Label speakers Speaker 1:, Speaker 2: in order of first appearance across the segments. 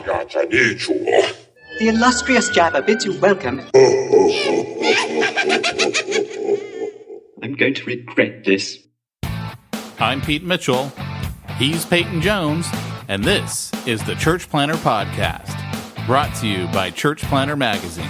Speaker 1: The illustrious Jabba bids you welcome. I'm going to regret this.
Speaker 2: I'm Pete Mitchell. He's Peyton Jones. And this is the Church Planter Podcast, brought to you by Church Planter Magazine.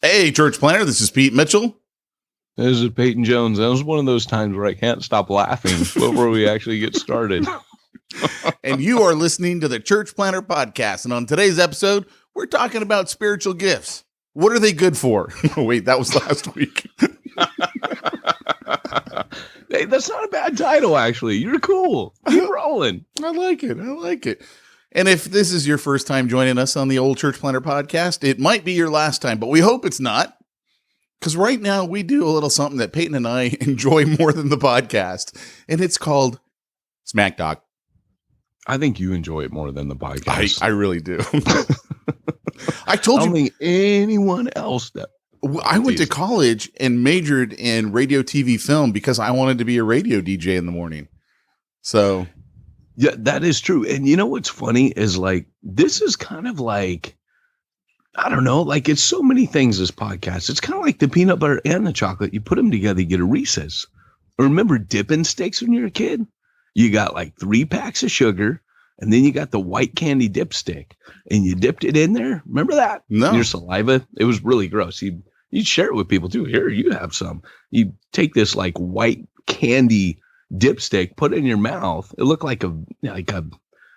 Speaker 2: Hey, Church Planter, this is Pete Mitchell.
Speaker 3: This is Peyton Jones. That was one of those times where I can't stop laughing before we actually get started.
Speaker 2: And you are listening to the Church Planter Podcast. And on today's episode, we're talking about spiritual gifts. What are they good for? Oh, wait, that was last week.
Speaker 3: Hey, that's not a bad title, actually. You're cool. Keep rolling.
Speaker 2: I like it. And if this is your first time joining us on the old Church Planter Podcast, it might be your last time, but we hope it's not. Because right now we do a little something that Peyton and I enjoy more than the podcast, and it's called Smack Talk.
Speaker 3: I think you enjoy it more than the podcast.
Speaker 2: I really do. I told you.
Speaker 3: I don't think anyone else that.
Speaker 2: I went to college and majored in radio, TV, film because I wanted to be a radio DJ in the morning. So.
Speaker 3: Yeah, that is true. And you know what's funny is like, this is kind of like, I don't know, like it's so many things, this podcast. It's kind of like the peanut butter and the chocolate. You put them together, you get a Reese's. Remember dipping sticks when you were a kid? You got like 3 packs of sugar, and then you got the white candy dipstick, and you dipped it in there. Remember that?
Speaker 2: No.
Speaker 3: Your saliva. It was really gross. You'd share it with people too. Here, you have some. You take this like white candy dipstick, put it in your mouth. It looked like a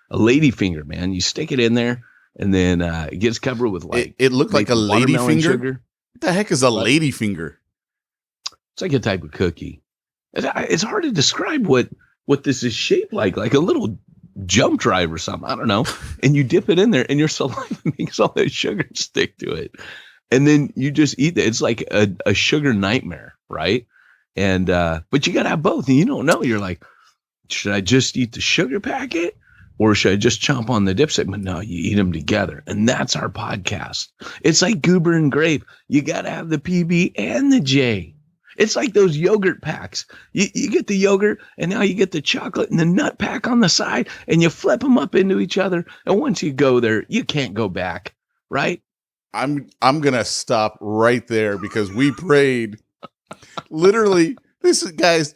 Speaker 3: lady finger, man. You stick it in there. And then it gets covered with like
Speaker 2: it looked like a lady finger.
Speaker 3: Sugar.
Speaker 2: What the heck is a lady finger?
Speaker 3: It's like a type of cookie. It's hard to describe what this is shaped like a little jump drive or something. I don't know. And you dip it in there, and your saliva makes all that sugar stick to it. And then you just eat it. It's like a sugar nightmare, right? And but you gotta have both, and you don't know. You're like, should I just eat the sugar packet? Or should I just chomp on the dipstick? But no, you eat them together. And that's our podcast. It's like goober and grape. You got to have the PB and the J. It's like those yogurt packs. You get the yogurt, and now you get the chocolate and the nut pack on the side, and you flip them up into each other. And once you go there, you can't go back, right?
Speaker 2: I'm going to stop right there because we prayed. Literally, guys,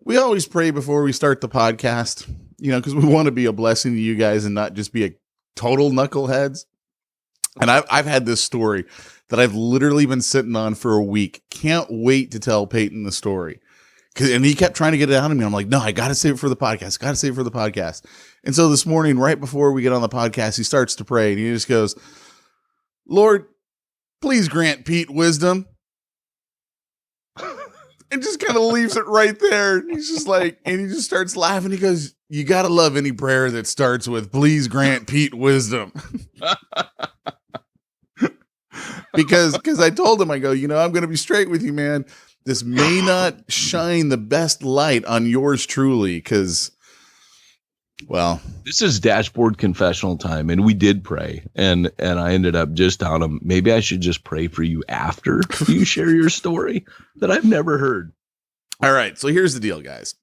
Speaker 2: we always pray before we start the podcast. You know, because we want to be a blessing to you guys and not just be a total knuckleheads. And I've had this story that I've literally been sitting on for a week. Can't wait to tell Peyton the story. And he kept trying to get it out of me. I'm like, no, I got to save it for the podcast. And so this morning, right before we get on the podcast, he starts to pray and he just goes, Lord, please grant Pete wisdom. And just kind of leaves it right there. And he's just like, and he just starts laughing. He goes, you got to love any prayer that starts with, please grant Pete wisdom. because I told him, I go, you know, I'm going to be straight with you, man. This may not shine the best light on yours truly. Because, well,
Speaker 3: this is dashboard confessional time. And we did pray. And I ended up just telling him, maybe I should just pray for you after you share your story that I've never heard.
Speaker 2: All right. So here's the deal, guys.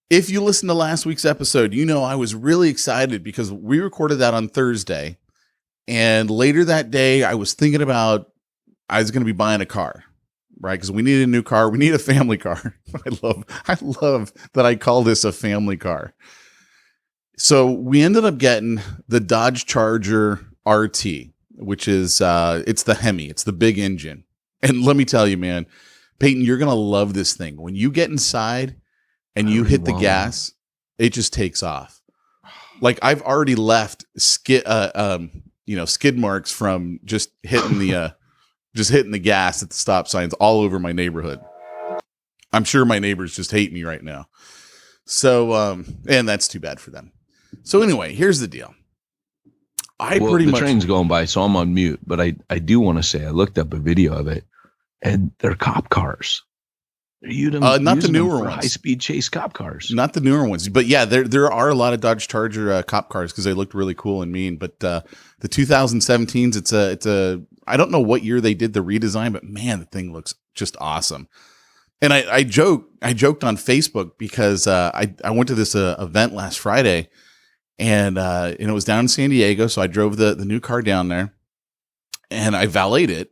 Speaker 2: If you listened to last week's episode, you know I was really excited because we recorded that on Thursday. And later that day, I was thinking about I was going to be buying a car, right? Because we need a new car. We need a family car. I love that I call this a family car. So we ended up getting the Dodge Charger RT, which is it's the Hemi. It's the big engine. And let me tell you, man, Peyton, you're going to love this thing. When you get inside and you hit the gas, it just takes off. Like I've already left skid marks from just hitting the gas at the stop signs all over my neighborhood. I'm sure my neighbors just hate me right now. So, and that's too bad for them. So anyway, here's the deal.
Speaker 3: The train's going by, so I'm on mute, but I do want to say I looked up a video of it, and they're cop cars.
Speaker 2: Not the newer ones.
Speaker 3: High-speed chase cop cars.
Speaker 2: Not the newer ones. But yeah, there are a lot of Dodge Charger cop cars because they looked really cool and mean. But the 2017s, it's a I don't know what year they did the redesign, but man, the thing looks just awesome. And I joked on Facebook because I went to this event last Friday, and it was down in San Diego, so I drove the new car down there, and I valeted it,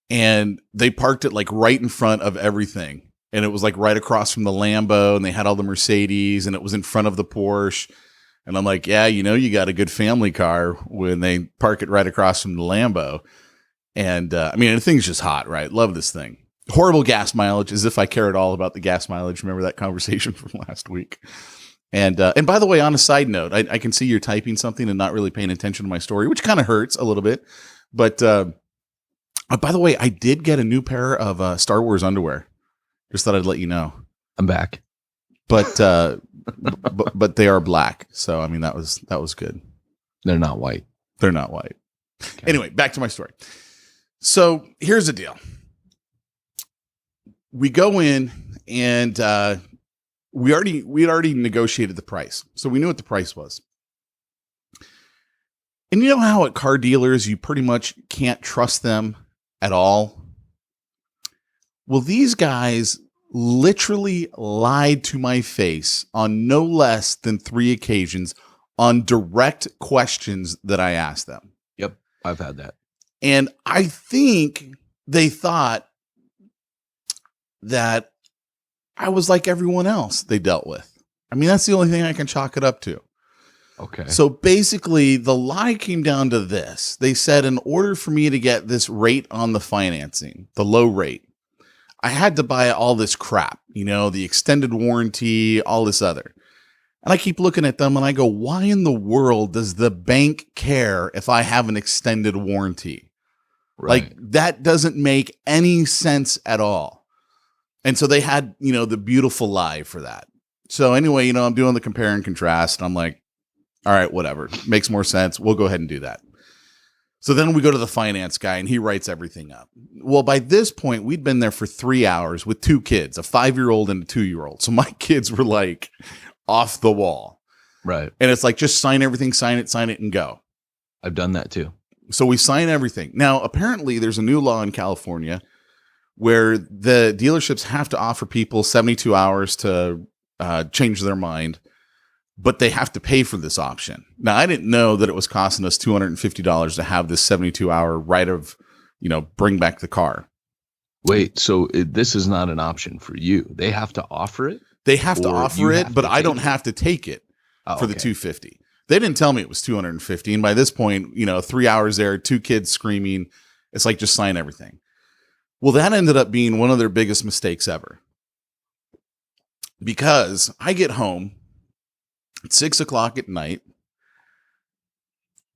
Speaker 2: and they parked it like right in front of everything, and it was like right across from the Lambo, and they had all the Mercedes, and it was in front of the Porsche, and I'm like, yeah, you got a good family car when they park it right across from the Lambo, and I mean, the thing's just hot, right? Love this thing. Horrible gas mileage, as if I care at all about the gas mileage. Remember that conversation from last week? And by the way, on a side note, I can see you're typing something and not really paying attention to my story, which kind of hurts a little bit. But by the way, I did get a new pair of Star Wars underwear. Just thought I'd let you know.
Speaker 3: I'm back.
Speaker 2: But but they are black. So I mean that was good.
Speaker 3: They're not white.
Speaker 2: They're not white. Okay. Anyway, back to my story. So here's the deal. We go in and we had already negotiated the price. So we knew what the price was. And you know how at car dealers, you pretty much can't trust them at all? Well, these guys literally lied to my face on no less than 3 occasions on direct questions that I asked them.
Speaker 3: Yep, I've had that.
Speaker 2: And I think they thought that I was like everyone else they dealt with. I mean, that's the only thing I can chalk it up to.
Speaker 3: Okay.
Speaker 2: So basically, the lie came down to this. They said in order for me to get this rate on the financing, the low rate, I had to buy all this crap, the extended warranty, all this other. And I keep looking at them and I go, why in the world does the bank care if I have an extended warranty?
Speaker 3: Right.
Speaker 2: Like, that doesn't make any sense at all. And so they had, the beautiful lie for that. So anyway, I'm doing the compare and contrast. And I'm like, all right, whatever. Makes more sense. We'll go ahead and do that. So then we go to the finance guy and he writes everything up. Well, by this point, we'd been there for 3 hours with 2 kids, a 5-year-old and a 2-year-old. So my kids were like off the wall.
Speaker 3: Right.
Speaker 2: And it's like, just sign everything, sign it, and go.
Speaker 3: I've done that too.
Speaker 2: So we sign everything. Now, apparently there's a new law in California where the dealerships have to offer people 72 hours to change their mind, but they have to pay for this option. Now, I didn't know that it was costing us $250 to have this 72-hour right of, bring back the car.
Speaker 3: Wait, so this is not an option for you. They have to offer it?
Speaker 2: They have to offer it, but I don't have to take it for the
Speaker 3: okay.
Speaker 2: $250. They didn't tell me it was $250. And by this point, 3 hours there, 2 kids screaming. It's like, just sign everything. Well, that ended up being one of their biggest mistakes ever. Because I get home at 6:00 at night.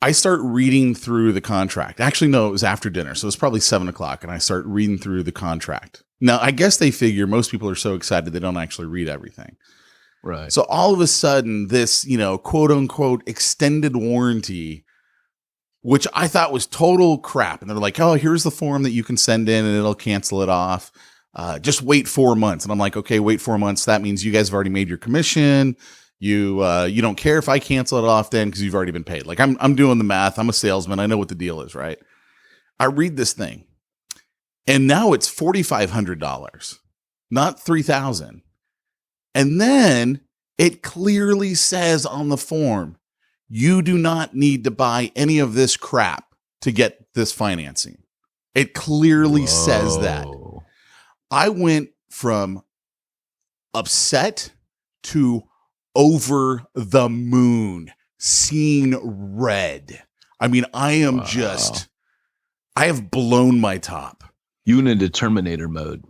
Speaker 2: I start reading through the contract. Actually, no, it was after dinner. So it was probably 7:00 and I start reading through the contract. Now, I guess they figure most people are so excited they don't actually read everything.
Speaker 3: Right.
Speaker 2: So all of a sudden, this, quote unquote extended warranty, which I thought was total crap. And they're like, oh, here's the form that you can send in and it'll cancel it off. Just wait 4 months. And I'm like, okay, wait 4 months. That means you guys have already made your commission. You don't care if I cancel it off then because you've already been paid. Like I'm doing the math. I'm a salesman. I know what the deal is, right? I read this thing and now it's $4,500, not $3,000. And then it clearly says on the form, you do not need to buy any of this crap to get this financing. It clearly says that. I went from upset to over the moon, seeing red. I mean, I am I have blown my top.
Speaker 3: You in a Determinator mode.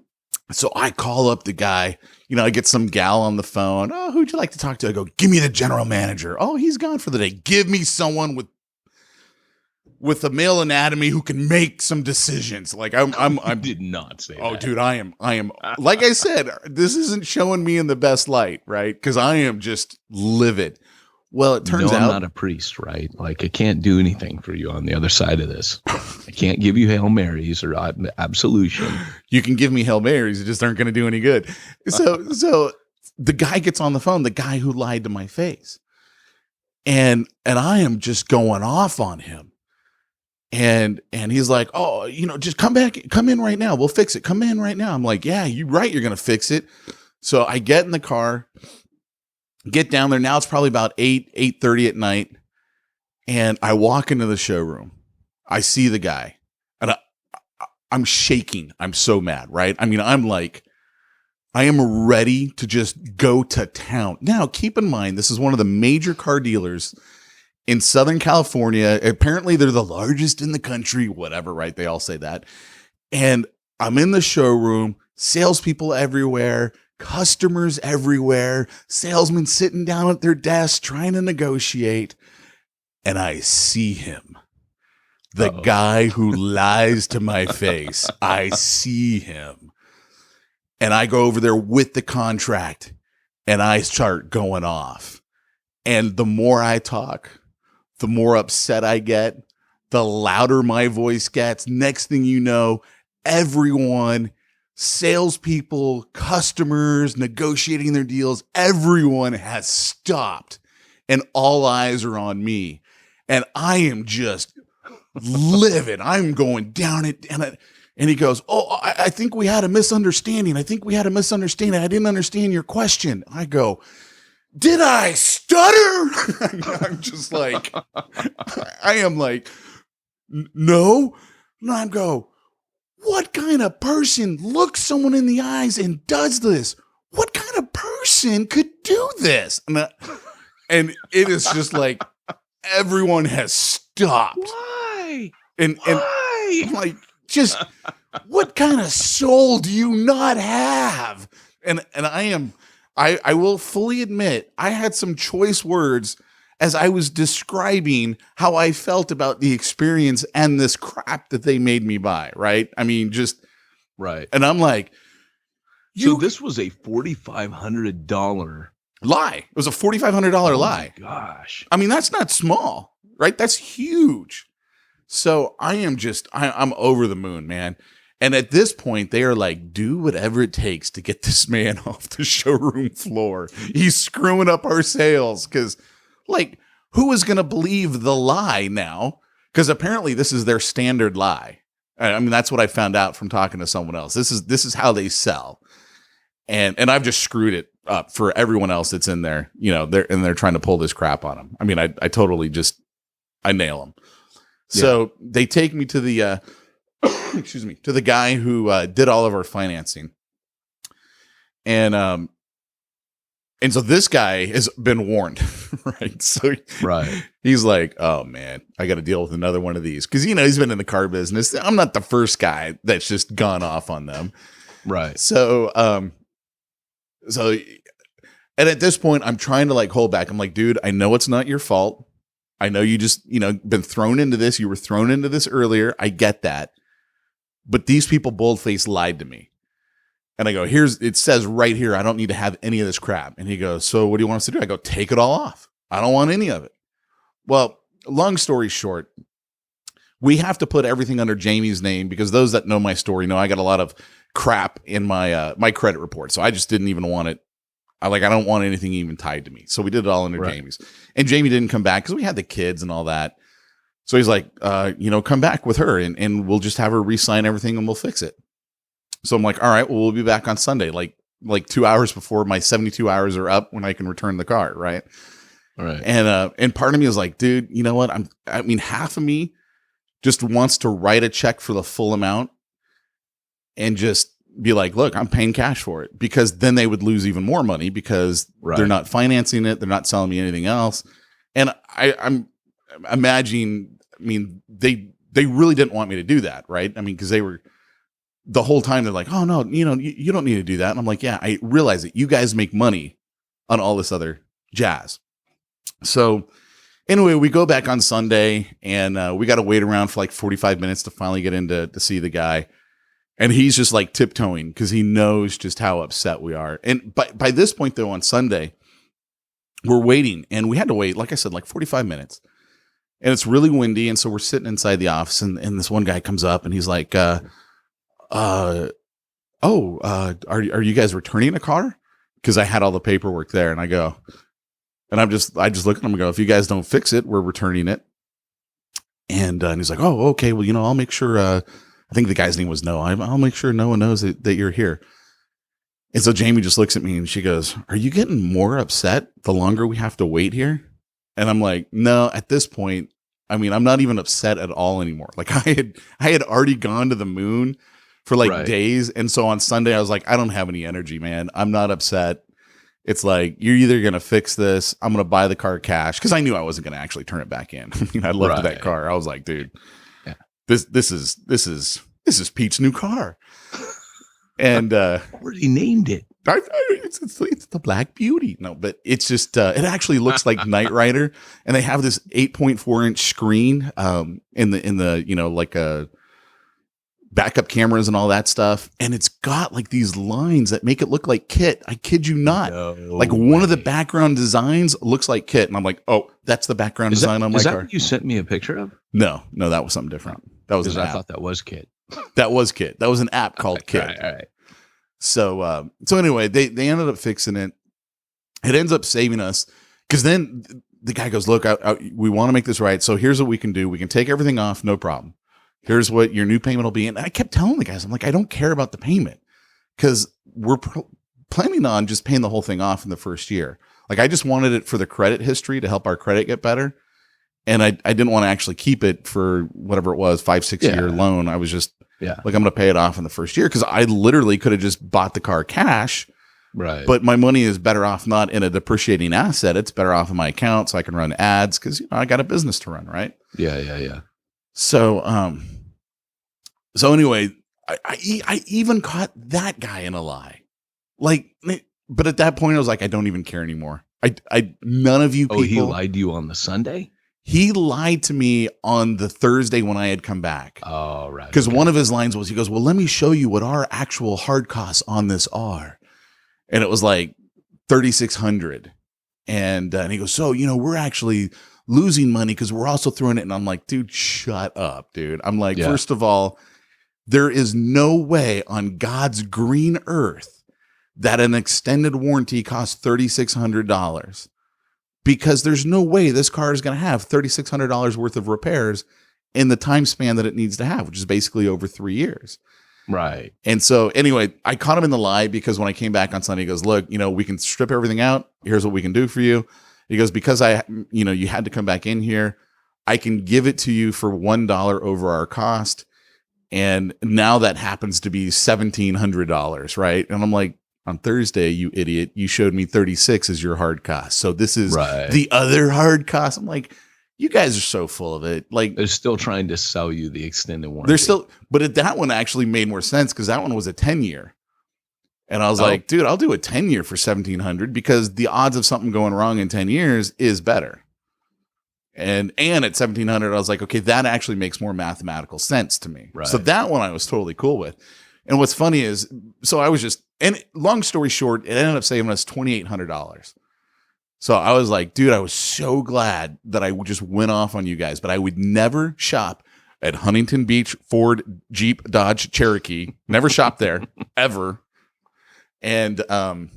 Speaker 2: So I call up the guy, I get some gal on the phone. Oh, who'd you like to talk to? I go, give me the general manager. Oh, he's gone for the day. Give me someone with a male anatomy who can make some decisions. Like I
Speaker 3: did not say that.
Speaker 2: Oh, dude, I am, like I said, this isn't showing me in the best light, right? Because I am just livid. Well, it turns
Speaker 3: I'm
Speaker 2: out
Speaker 3: not a priest, right? Like I can't do anything for you on the other side of this. I can't give you Hail Marys or absolution.
Speaker 2: you can give me Hail Marys, it just aren't going to do any good. So the guy gets on the phone, the guy who lied to my face. And I am just going off on him. And he's like, oh, just come in right now. We'll fix it. Come in right now. I'm like, yeah, you're right. You're going to fix it. So I get in the car, get down there. Now it's probably about 8:30 at night. And I walk into the showroom. I see the guy and I'm shaking. I'm so mad, right? I mean, I'm like, I am ready to just go to town. Now, keep in mind, this is one of the major car dealers in Southern California. Apparently, they're the largest in the country, whatever, right? They all say that. And I'm in the showroom, salespeople everywhere, customers everywhere, salesmen sitting down at their desks trying to negotiate. And I see him, the guy who lies to my face. I see him. And I go over there with the contract and I start going off. And the more I talk, the more upset I get, the louder my voice gets. Next thing you know, everyone, salespeople, customers, negotiating their deals, everyone has stopped and all eyes are on me. And I am just livid. I'm going down it. And he goes, oh, I think we had a misunderstanding. I didn't understand your question. I go, did I stutter? I'm just like, I am like, no. And I go, what kind of person looks someone in the eyes and does this? What kind of person could do this? And it is just like, everyone has stopped.
Speaker 3: Why?
Speaker 2: And I'm like, just what kind of soul do you not have? And I will fully admit I had some choice words as I was describing how I felt about the experience and this crap that they made me buy, right? I mean, just
Speaker 3: right.
Speaker 2: And I'm like,
Speaker 3: so this was a $4,500
Speaker 2: lie. It was a $4,500 lie.
Speaker 3: Oh my gosh.
Speaker 2: I mean, that's not small, right? That's huge. So I'm over the moon, man. And at this point, they are like, do whatever it takes to get this man off the showroom floor. He's screwing up our sales. Because, like, who is going to believe the lie now? Because apparently this is their standard lie. I mean, that's what I found out from talking to someone else. This is how they sell. And I've just screwed it up for everyone else that's in there. They're trying to pull this crap on them. I mean, I totally just, I nail them. So they take me to the, excuse me, to the guy who did all of our financing. And so this guy has been warned, right? So he's like, oh man, I got to deal with another one of these. Cause he's been in the car business. I'm not the first guy that's just gone off on them.
Speaker 3: Right.
Speaker 2: So, and at this point I'm trying to like hold back. I'm like, dude, I know it's not your fault. I know you just, been thrown into this. You were thrown into this earlier. I get that. But these people boldface lied to me. And I go, it says right here, I don't need to have any of this crap. And he goes, so what do you want us to do? I go, take it all off. I don't want any of it. Well, long story short, we have to put everything under Jamie's name because those that know my story know I got a lot of crap in my my credit report. So I just didn't even want it. I don't want anything even tied to me. So we did it all under Jamie's. And Jamie didn't come back because we had the kids and all that. So he's like, come back with her and we'll just have her re-sign everything and we'll fix it. So I'm like, all right, well, we'll be back on Sunday, like 2 hours before my 72 hours are up when I can return the car, right?
Speaker 3: All right.
Speaker 2: And part of me is like, dude, you know what? Half of me just wants to write a check for the full amount and just be like, look, I'm paying cash for it, because then they would lose even more money because they're not financing it. They're not selling me anything else. And I'm imagining, they really didn't want me to do that. Right. Because they were the whole time they're like, oh no, you don't need to do that. And I'm like, yeah, I realize it. You guys make money on all this other jazz. So anyway, we go back on Sunday and we got to wait around for like 45 minutes to finally get in to see the guy. And he's just like tiptoeing because he knows just how upset we are. And by this point, though, on Sunday, we're waiting, and we had to wait, like I said, like 45 minutes. And it's really windy, and so we're sitting inside the office, and this one guy comes up, and he's like, are you guys returning a car? Because I had all the paperwork there, and I go, and I just look at him and go, if you guys don't fix it, we're returning it. And he's like, oh, okay, well, I'll make sure. I think the guy's name was Noah. I'll make sure no one knows that you're here. And so Jamie just looks at me and she goes, are you getting more upset the longer we have to wait here? And I'm like, no, at this point, I mean, I'm not even upset at all anymore. Like I had already gone to the moon for like days. And so on Sunday, I was like, I don't have any energy, man. I'm not upset. It's like, you're either going to fix this. I'm going to buy the car cash. Cause I knew I wasn't going to actually turn it back in. I loved that car. I was like, dude, this is Pete's new car. And,
Speaker 3: already named it.
Speaker 2: It's the Black Beauty. No, but it's just, it actually looks like Knight Rider, and they have this 8.4 inch screen, in the, like backup cameras and all that stuff. And it's got like these lines that make it look like Kit. I kid you not. One of the background designs looks like Kit. And I'm like, oh, that's the background design on my car.
Speaker 3: Is that what you sent me a picture of?
Speaker 2: No, that was something different. That was
Speaker 3: I thought that was Kit.
Speaker 2: That was Kit. That was an app called Kit.
Speaker 3: All right.
Speaker 2: So anyway, they ended up fixing it. It ends up saving us because then the guy goes, look, we want to make this right. So here's what we can do. We can take everything off. No problem. Here's what your new payment will be. And I kept telling the guys, I'm like, I don't care about the payment because we're planning on just paying the whole thing off in the first year. Like I just wanted it for the credit history to help our credit get better. And I didn't want to actually keep it for whatever it was, 5-6 year loan. I was just like, I'm going to pay it off in the first year. Cause I literally could have just bought the car cash.
Speaker 3: Right.
Speaker 2: But my money is better off not in a depreciating asset. It's better off in my account so I can run ads because I got a business to run, right?
Speaker 3: Yeah.
Speaker 2: So anyway, I even caught that guy in a lie. Like, but at that point I was like, I don't even care anymore. None of you people. Oh,
Speaker 3: he lied to you on the Sunday?
Speaker 2: He lied to me on the Thursday when I had come back.
Speaker 3: Oh, right.
Speaker 2: Because one of his lines was, he goes, well, let me show you what our actual hard costs on this are. And it was like $3,600. And he goes, so, we're actually losing money because we're also throwing it. And I'm like, dude, shut up, dude. I'm like, first of all, there is no way on God's green earth that an extended warranty costs $3,600. Because there's no way this car is going to have $3,600 worth of repairs in the time span that it needs to have, which is basically over 3 years.
Speaker 3: Right.
Speaker 2: And so anyway, I caught him in the lie because when I came back on Sunday, he goes, look, we can strip everything out. Here's what we can do for you. He goes, because you had to come back in here. I can give it to you for $1 over our cost. And now that happens to be $1,700. Right. And I'm like, on Thursday, you idiot, you showed me 36 as your hard cost. So this is the other hard cost. I'm like, you guys are so full of it. Like
Speaker 3: they're still trying to sell you the extended warranty.
Speaker 2: They're still, but that one actually made more sense because that one was a 10-year. And I was like, dude, I'll do a 10-year for $1,700 because the odds of something going wrong in 10 years is better. And at $1,700, I was like, okay, that actually makes more mathematical sense to me. Right. So that one I was totally cool with. And what's funny is, so I was just, and long story short, it ended up saving us $2,800. So I was like, dude, I was so glad that I just went off on you guys, but I would never shop at Huntington Beach, Ford, Jeep, Dodge, Cherokee. Never shop there ever. And, and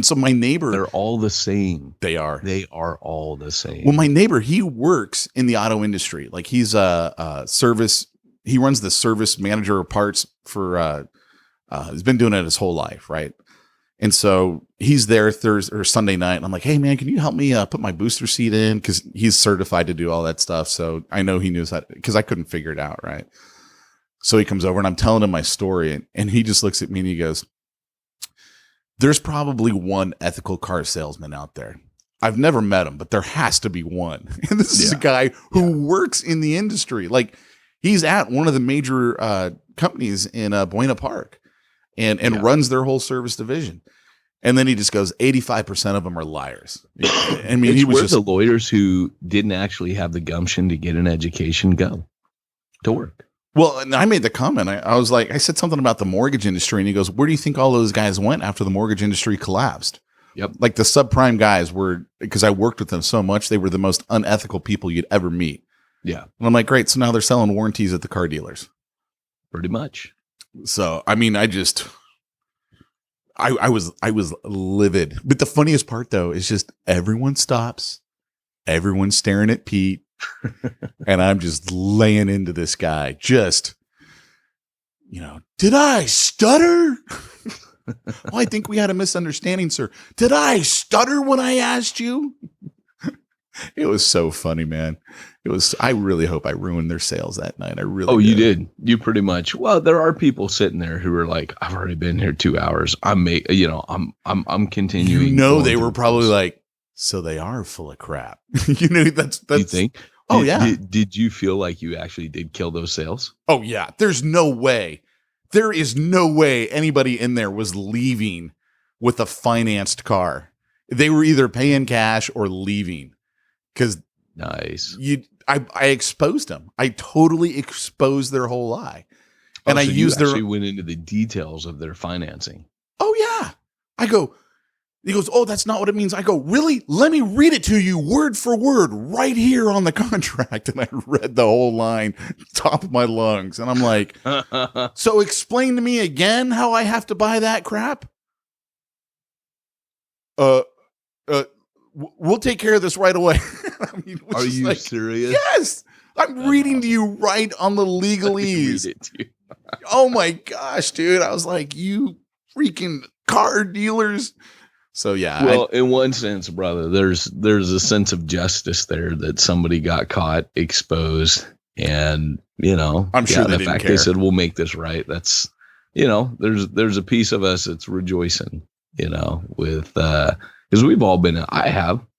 Speaker 2: so my neighbor,
Speaker 3: they're all the same.
Speaker 2: They are
Speaker 3: all the same.
Speaker 2: Well, my neighbor, he works in the auto industry. Like he's a service. He runs the service manager of parts for, he's been doing it his whole life. Right. And so he's there Thursday or Sunday night. And I'm like, hey man, can you help me put my booster seat in? Cause he's certified to do all that stuff. So I know he knows that because I couldn't figure it out. Right. So he comes over and I'm telling him my story and he just looks at me and he goes, there's probably one ethical car salesman out there. I've never met him, but there has to be one. And this is a guy who works in the industry. Like he's at one of the major companies in Buena Park and runs their whole service division. And then he just goes, 85% of them are liars. I mean,
Speaker 3: it's
Speaker 2: he was
Speaker 3: where
Speaker 2: just
Speaker 3: the lawyers who didn't actually have the gumption to get an education go to work.
Speaker 2: Well, and I made the comment. I was like, I said something about the mortgage industry, and he goes, where do you think all those guys went after the mortgage industry collapsed?
Speaker 3: Yep.
Speaker 2: Like the subprime guys were, because I worked with them so much, they were the most unethical people you'd ever meet.
Speaker 3: Yeah.
Speaker 2: And I'm like, great. So now they're selling warranties at the car dealers.
Speaker 3: Pretty much.
Speaker 2: So, I mean, I was livid. But the funniest part though, is just everyone stops. Everyone's staring at Pete. And I'm just laying into this guy. Just, did I stutter? I think we had a misunderstanding, sir. Did I stutter when I asked you? It was so funny, man. I really hope I ruined their sales that night. I really
Speaker 3: you did. You pretty much. Well, there are people sitting there who are like, I've already been here 2 hours. I'm continuing.
Speaker 2: They were probably like, so they are full of crap. That's
Speaker 3: you think?
Speaker 2: Oh, yeah.
Speaker 3: Did you feel like you actually did kill those sales?
Speaker 2: Oh, yeah. There's no way. There is no way anybody in there was leaving with a financed car. They were either paying cash or leaving. Because
Speaker 3: nice.
Speaker 2: I exposed them. I totally exposed their whole lie. And
Speaker 3: so
Speaker 2: I used their.
Speaker 3: Actually went into the details of their financing.
Speaker 2: Oh, yeah. He goes, oh, that's not what it means. I go, really? Let me read it to you word for word right here on the contract. And I read the whole line, top of my lungs. And I'm like, so explain to me again how I have to buy that crap? We'll take care of this right away. I mean,
Speaker 3: are you serious?
Speaker 2: Yes. I'm reading to you right on the legalese.
Speaker 3: Read it to you.
Speaker 2: Oh my gosh, dude. I was like, you freaking car dealers. So yeah.
Speaker 3: Well, in one sense, brother, there's a sense of justice there that somebody got caught, exposed, and
Speaker 2: I'm sure
Speaker 3: the fact they said we'll make this right. That's there's a piece of us that's rejoicing, with because we've all been. I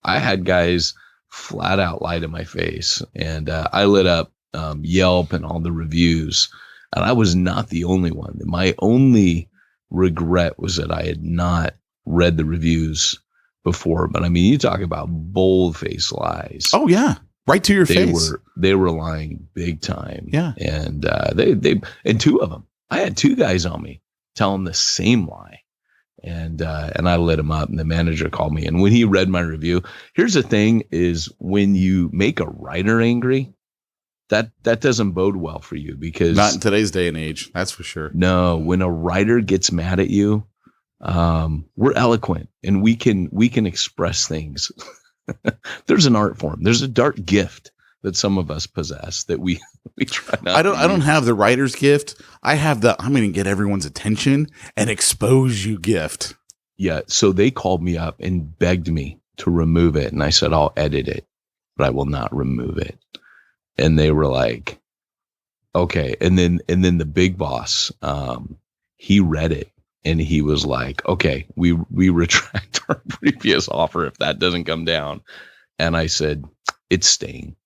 Speaker 3: had guys flat out lie to my face, and I lit up Yelp and all the reviews, and I was not the only one. My only regret was that I had not read the reviews before. But I mean, you talk about bold-faced lies.
Speaker 2: Oh yeah, right to your face.
Speaker 3: They were lying big time.
Speaker 2: Yeah,
Speaker 3: and they and two of them. I had two guys on me telling the same lie. And I lit him up, and the manager called me. And when he read my review, here's the thing: is when you make a writer angry, that doesn't bode well for you, because
Speaker 2: not in today's day and age. That's for sure.
Speaker 3: No, when a writer gets mad at you, we're eloquent and we can express things. There's an art form. There's a dark gift that some of us possess that we try not.
Speaker 2: I don't have the writer's gift. I have the I'm going to get everyone's attention and expose you gift.
Speaker 3: Yeah. So they called me up and begged me to remove it, and I said I'll edit it, but I will not remove it. And they were like, okay. And then the big boss, he read it and he was like, okay, we retract our previous offer if that doesn't come down. And I said, it's staying,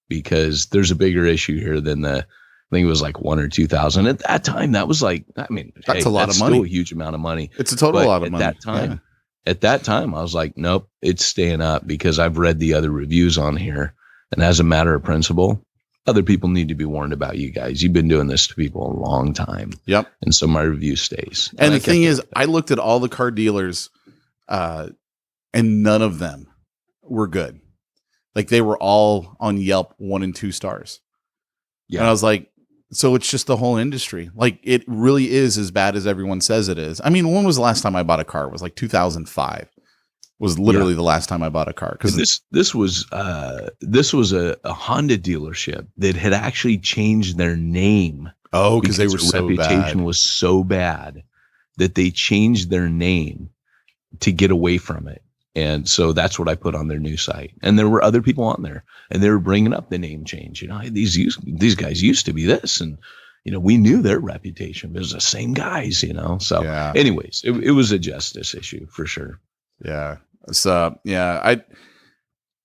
Speaker 3: because there's a bigger issue here than I think it was like 1,000 or 2,000 at that time. That was like, I mean,
Speaker 2: that's a lot of money.
Speaker 3: Still a huge amount of money.
Speaker 2: It's a total lot of money.
Speaker 3: At that time, I was like, nope, it's staying up, because I've read the other reviews on here. And as a matter of principle, other people need to be warned about you guys. You've been doing this to people a long time.
Speaker 2: Yep.
Speaker 3: And so my review stays.
Speaker 2: And the thing is, I looked at all the car dealers, and none of them were good. Like, they were all on Yelp 1 and 2 stars. Yeah. And I was like, so it's just the whole industry. Like, it really is as bad as everyone says it is. I mean, when was the last time I bought a car? It was like 2005. Was literally the last time I bought a car, because
Speaker 3: this was a Honda dealership that had actually changed their name.
Speaker 2: Oh, because they were so bad.
Speaker 3: Reputation was so bad that they changed their name to get away from it. And so that's what I put on their new site. And there were other people on there, and they were bringing up the name change. These guys used to be this, and we knew their reputation. It was the same guys, So, anyways, it was a justice issue for sure.
Speaker 2: Yeah. So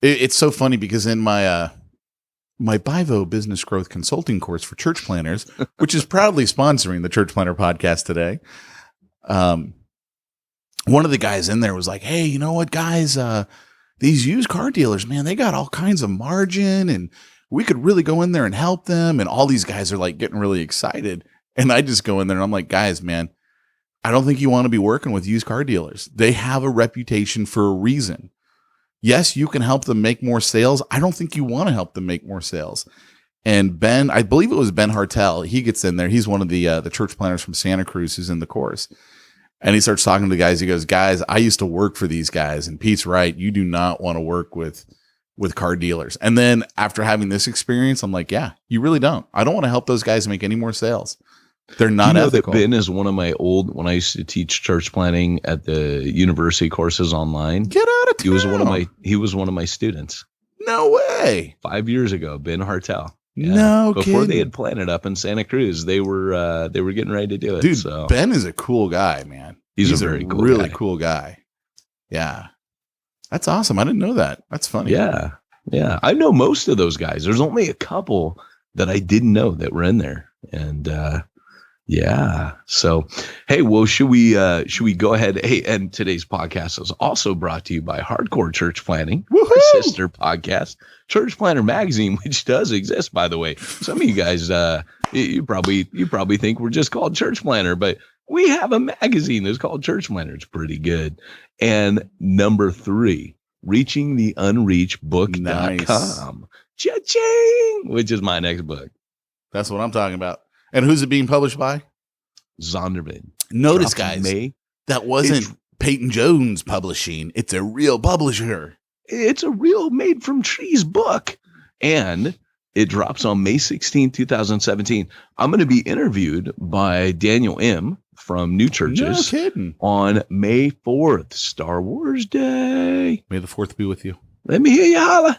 Speaker 2: it's so funny, because in my my Bivo Business Growth Consulting course for church planners, which is proudly sponsoring the Church Planner Podcast today, one of the guys in there was like, hey, you know what, guys, these used car dealers, man, they got all kinds of margin, and we could really go in there and help them. And all these guys are like getting really excited. And I just go in there and I'm like, guys, man, I don't think you want to be working with used car dealers. They have a reputation for a reason. Yes, you can help them make more sales. I don't think you want to help them make more sales. And Ben, I believe it was Ben Hartel. He gets in there. He's one of the church planners from Santa Cruz who's in the course. And he starts talking to the guys. He goes, guys, I used to work for these guys. And Pete's right. You do not want to work with car dealers. And then after having this experience, I'm like, yeah, you really don't. I don't want to help those guys make any more sales. They're not ethical.
Speaker 3: That Ben is one of my when I used to teach church planning at the university courses online.
Speaker 2: Get out of town.
Speaker 3: He was one of my students.
Speaker 2: No way.
Speaker 3: 5 years ago, Ben Hartel.
Speaker 2: Yeah. No,
Speaker 3: before
Speaker 2: kidding.
Speaker 3: They had planted up in Santa Cruz, they were getting ready to do it.
Speaker 2: Dude,
Speaker 3: so.
Speaker 2: Ben is a cool guy, man.
Speaker 3: He's a very cool,
Speaker 2: really cool guy. Yeah, that's awesome. I didn't know that. That's funny.
Speaker 3: Yeah. I know most of those guys. There's only a couple that I didn't know that were in there, and yeah. So, hey, well, should we go ahead? Hey, and today's podcast is also brought to you by Hardcore Church Planning, our sister podcast, Church Planner Magazine, which does exist, by the way. Some of you guys, you probably think we're just called Church Planner, but we have a magazine that's called Church Planner. It's pretty good. And number 3, reachingtheunreachedbook.com.
Speaker 2: Nice.
Speaker 3: Cha-ching! Which is my next book.
Speaker 2: That's what I'm talking about. And who's it being published by?
Speaker 3: Zondervan.
Speaker 2: Notice, guys, that wasn't Peyton Jones Publishing. It's a real publisher.
Speaker 3: It's a real made from trees book. And it drops on May 16, 2017. I'm going to be interviewed by Daniel M. from New Churches on May 4th, Star Wars Day.
Speaker 2: May the 4th be with you.
Speaker 3: Let me hear you holler.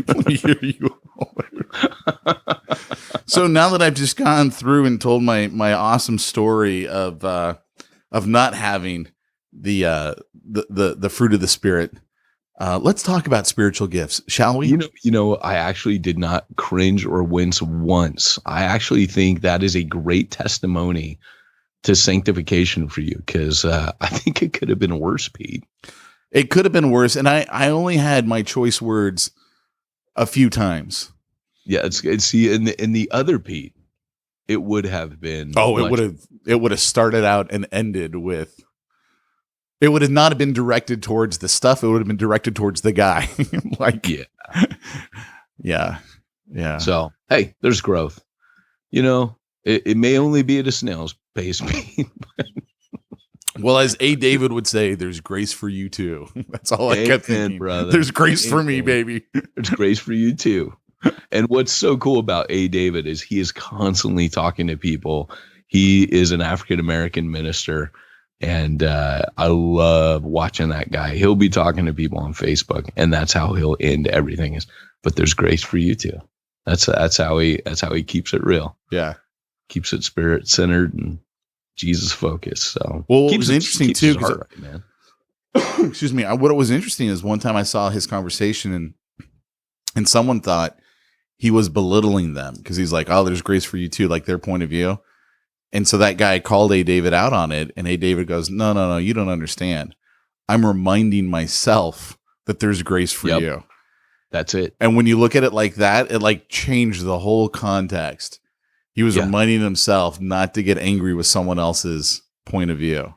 Speaker 2: Let me hear you holler. So now that I've just gone through and told my awesome story of not having the fruit of the Spirit, let's talk about spiritual gifts, shall we?
Speaker 3: You know, I actually did not cringe or wince once. I actually think that is a great testimony to sanctification for you, because I think it could have been worse, Pete.
Speaker 2: It could have been worse, and I only had my choice words a few times.
Speaker 3: Yeah, it's see in the other Pete, it would have been.
Speaker 2: Oh, it would have started out and ended with. It would have not have been directed towards the stuff. It would have been directed towards the guy. Yeah.
Speaker 3: So hey, there's growth. You know, it may only be at a snail's pace, Pete.
Speaker 2: Well, as A. David would say, there's grace for you too. That's all I kept thinking,
Speaker 3: brother.
Speaker 2: There's grace for me, baby.
Speaker 3: There's grace for you too. And what's so cool about A. David is he is constantly talking to people. He is an African-American minister, and I love watching that guy. He'll be talking to people on Facebook, and that's how he'll end everything is, but there's grace for you too. That's how he keeps it real.
Speaker 2: Yeah.
Speaker 3: Keeps it spirit centered and Jesus focused. So
Speaker 2: well, it was interesting too,
Speaker 3: right, man.
Speaker 2: Excuse me. What was interesting is one time I saw his conversation and someone thought he was belittling them because he's like, oh, there's grace for you too, like their point of view. And so that guy called A. David out on it, and A. David goes, no, you don't understand. I'm reminding myself that there's grace for you.
Speaker 3: That's it.
Speaker 2: And when you look at it like that, it like changed the whole context. He was reminding himself not to get angry with someone else's point of view.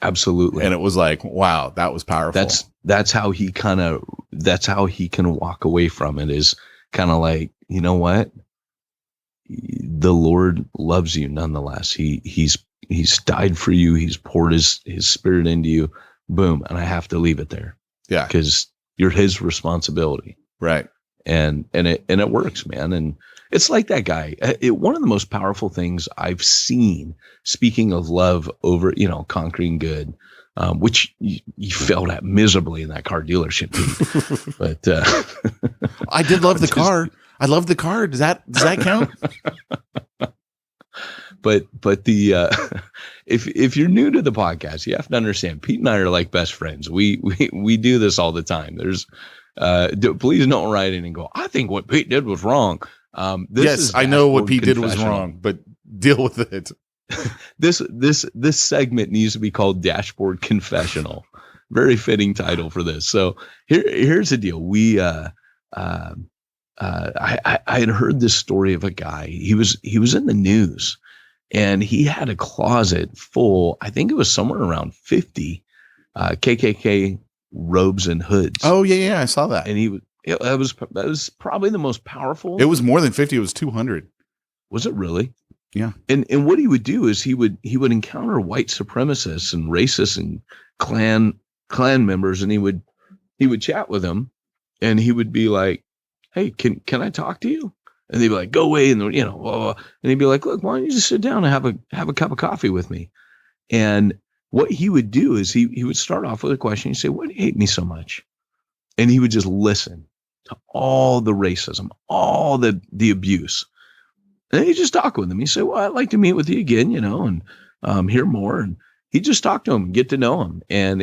Speaker 3: Absolutely.
Speaker 2: And it was like, wow, that was powerful.
Speaker 3: That's how he can walk away from it, is kind of like, you know what? The Lord loves you nonetheless. He's died for you. He's poured his spirit into you. Boom. And I have to leave it there. Yeah. Because you're his responsibility.
Speaker 2: Right.
Speaker 3: And it works, man. And it's like that guy. One of the most powerful things I've seen, speaking of love over, conquering good, which you failed at miserably in that car dealership. But
Speaker 2: I did love the car. I love the car. Does that count?
Speaker 3: But the if you're new to the podcast, you have to understand Pete and I are like best friends. We do this all the time. There's please don't write in and go, I think what Pete did was wrong.
Speaker 2: Yes, I know what Pete did was wrong, but deal with it.
Speaker 3: This segment needs to be called Dashboard Confessional. Very fitting title for this. So here's the deal. I had heard this story of a guy. He was in the news, And he had a closet full, I think it was somewhere around 50 KKK robes and hoods.
Speaker 2: Oh, yeah, I saw that.
Speaker 3: And that was probably the most powerful.
Speaker 2: It was more than 50. It was 200.
Speaker 3: Was it really?
Speaker 2: Yeah.
Speaker 3: And what he would do is he would encounter white supremacists and racists and clan members, and he would chat with them, and he would be like, "Hey, can I talk to you?" And they'd be like, "Go away," and blah, blah. And he'd be like, "Look, why don't you just sit down and have a cup of coffee with me?" And what he would do is he would start off with a question. He'd say, "Why do you hate me so much?" And he would just listen to all the racism, all the abuse. And he'd just talk with him. He'd say, "Well, I'd like to meet with you again, and hear more." And he'd just talk to him and get to know him. And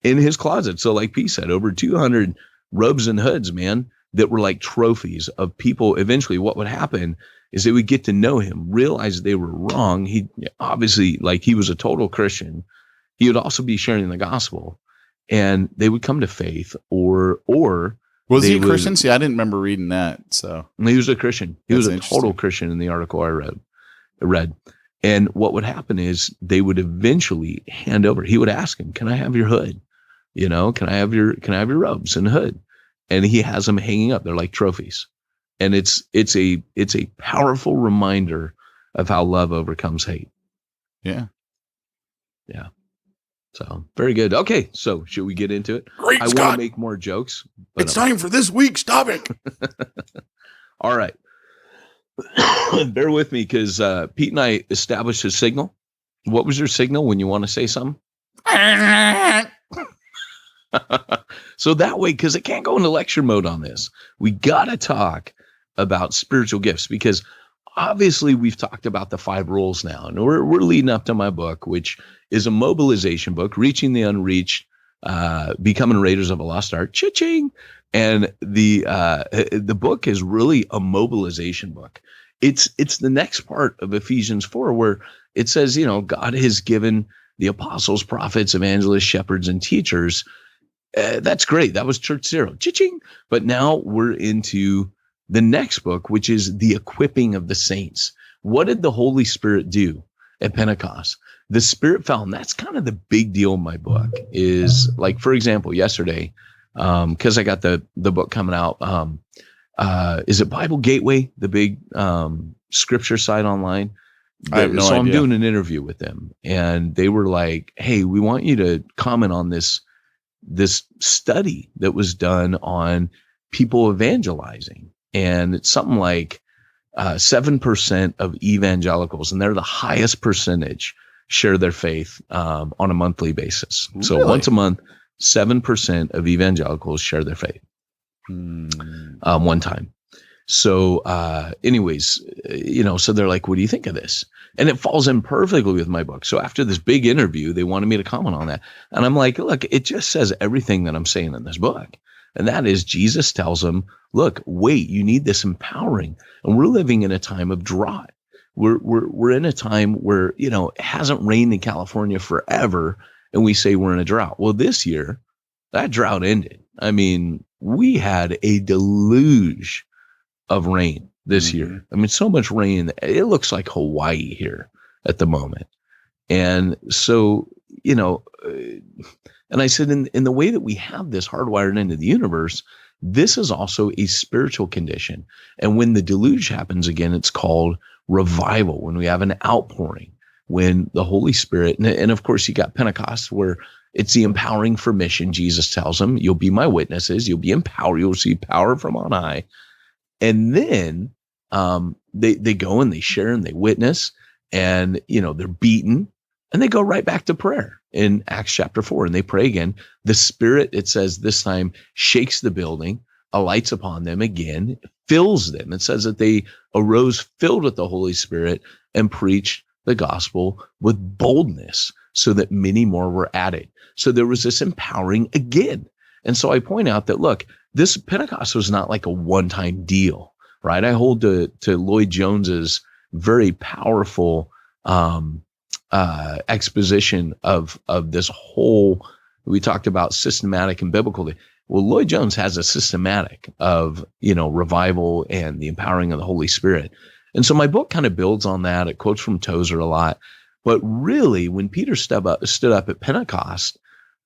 Speaker 3: in his closet, so like Pete said, over 200 robes and hoods, man, that were like trophies of people. Eventually, what would happen is they would get to know him, realize they were wrong. He obviously, like, he was a total Christian. He would also be sharing the gospel, and they would come to faith, or
Speaker 2: was he a Christian? See, I didn't remember reading that. So
Speaker 3: he was a Christian. He was a total Christian in the article I read. And what would happen is they would eventually hand over. He would ask him, "Can I have your hood? Can I have your robes and hood?" And he has them hanging up. They're like trophies. And it's a powerful reminder of how love overcomes hate.
Speaker 2: Yeah.
Speaker 3: Yeah. So very good. Okay. So should we get into it?
Speaker 2: Great,
Speaker 3: I want to make more jokes.
Speaker 2: It's time for this week. Stop it.
Speaker 3: All right. Bear with me, because Pete and I established a signal. What was your signal when you want to say something? So that way, because it can't go into lecture mode on this, we got to talk about spiritual gifts, because obviously we've talked about the 5 rules now, and we're leading up to my book, which is a mobilization book, Reaching the Unreached, Becoming Raiders of a Lost Art, cha-ching. And the book is really a mobilization book. It's the next part of Ephesians 4, where it says, God has given the apostles, prophets, evangelists, shepherds, and teachers. That's great. That was Church Zero. Cha-ching. But now we're into the next book, which is the equipping of the saints. What did the Holy Spirit do at Pentecost? The Spirit fell, and that's kind of the big deal in my book. Is, like, for example, yesterday, because I got the book coming out. Is it Bible Gateway, the big scripture site online?
Speaker 2: I have no idea.
Speaker 3: So I'm doing an interview with them, and they were like, "Hey, we want you to comment on this study that was done on people evangelizing." And it's something like 7% of evangelicals, and they're the highest percentage, share their faith on a monthly basis. Really? So once a month, 7% of evangelicals share their faith one time. So anyways, so they're like, "What do you think of this?" And it falls in perfectly with my book. So after this big interview, they wanted me to comment on that. And I'm like, look, it just says everything that I'm saying in this book. And that is, Jesus tells them, look, wait, you need this empowering. And we're living in a time of drought. We're in a time where, it hasn't rained in California forever. And we say we're in a drought. Well, this year, that drought ended. I mean, we had a deluge of rain this year. I mean, so much rain, it looks like Hawaii here at the moment. And so, and I said, in the way that we have this hardwired into the universe, this is also a spiritual condition. And when the deluge happens again, it's called revival, when we have an outpouring, when the Holy Spirit, and of course you got Pentecost, where it's the empowering for mission. Jesus tells them, "You'll be my witnesses. You'll be empowered. You'll receive power from on high." And then they go and they share and they witness, and they're beaten, and they go right back to prayer in Acts chapter 4, and they pray again. The Spirit, it says this time, shakes the building, alights upon them again, fills them. It says that they arose filled with the Holy Spirit and preached the gospel with boldness, so that many more were added. So there was this empowering again. And so I point out that, look, this Pentecost was not like a one-time deal, right? I hold to Lloyd Jones's very powerful exposition of this whole, we talked about systematic and biblical. Well, Lloyd Jones has a systematic of, revival and the empowering of the Holy Spirit. And so my book kind of builds on that. It quotes from Tozer a lot. But really, when Peter stood up at Pentecost,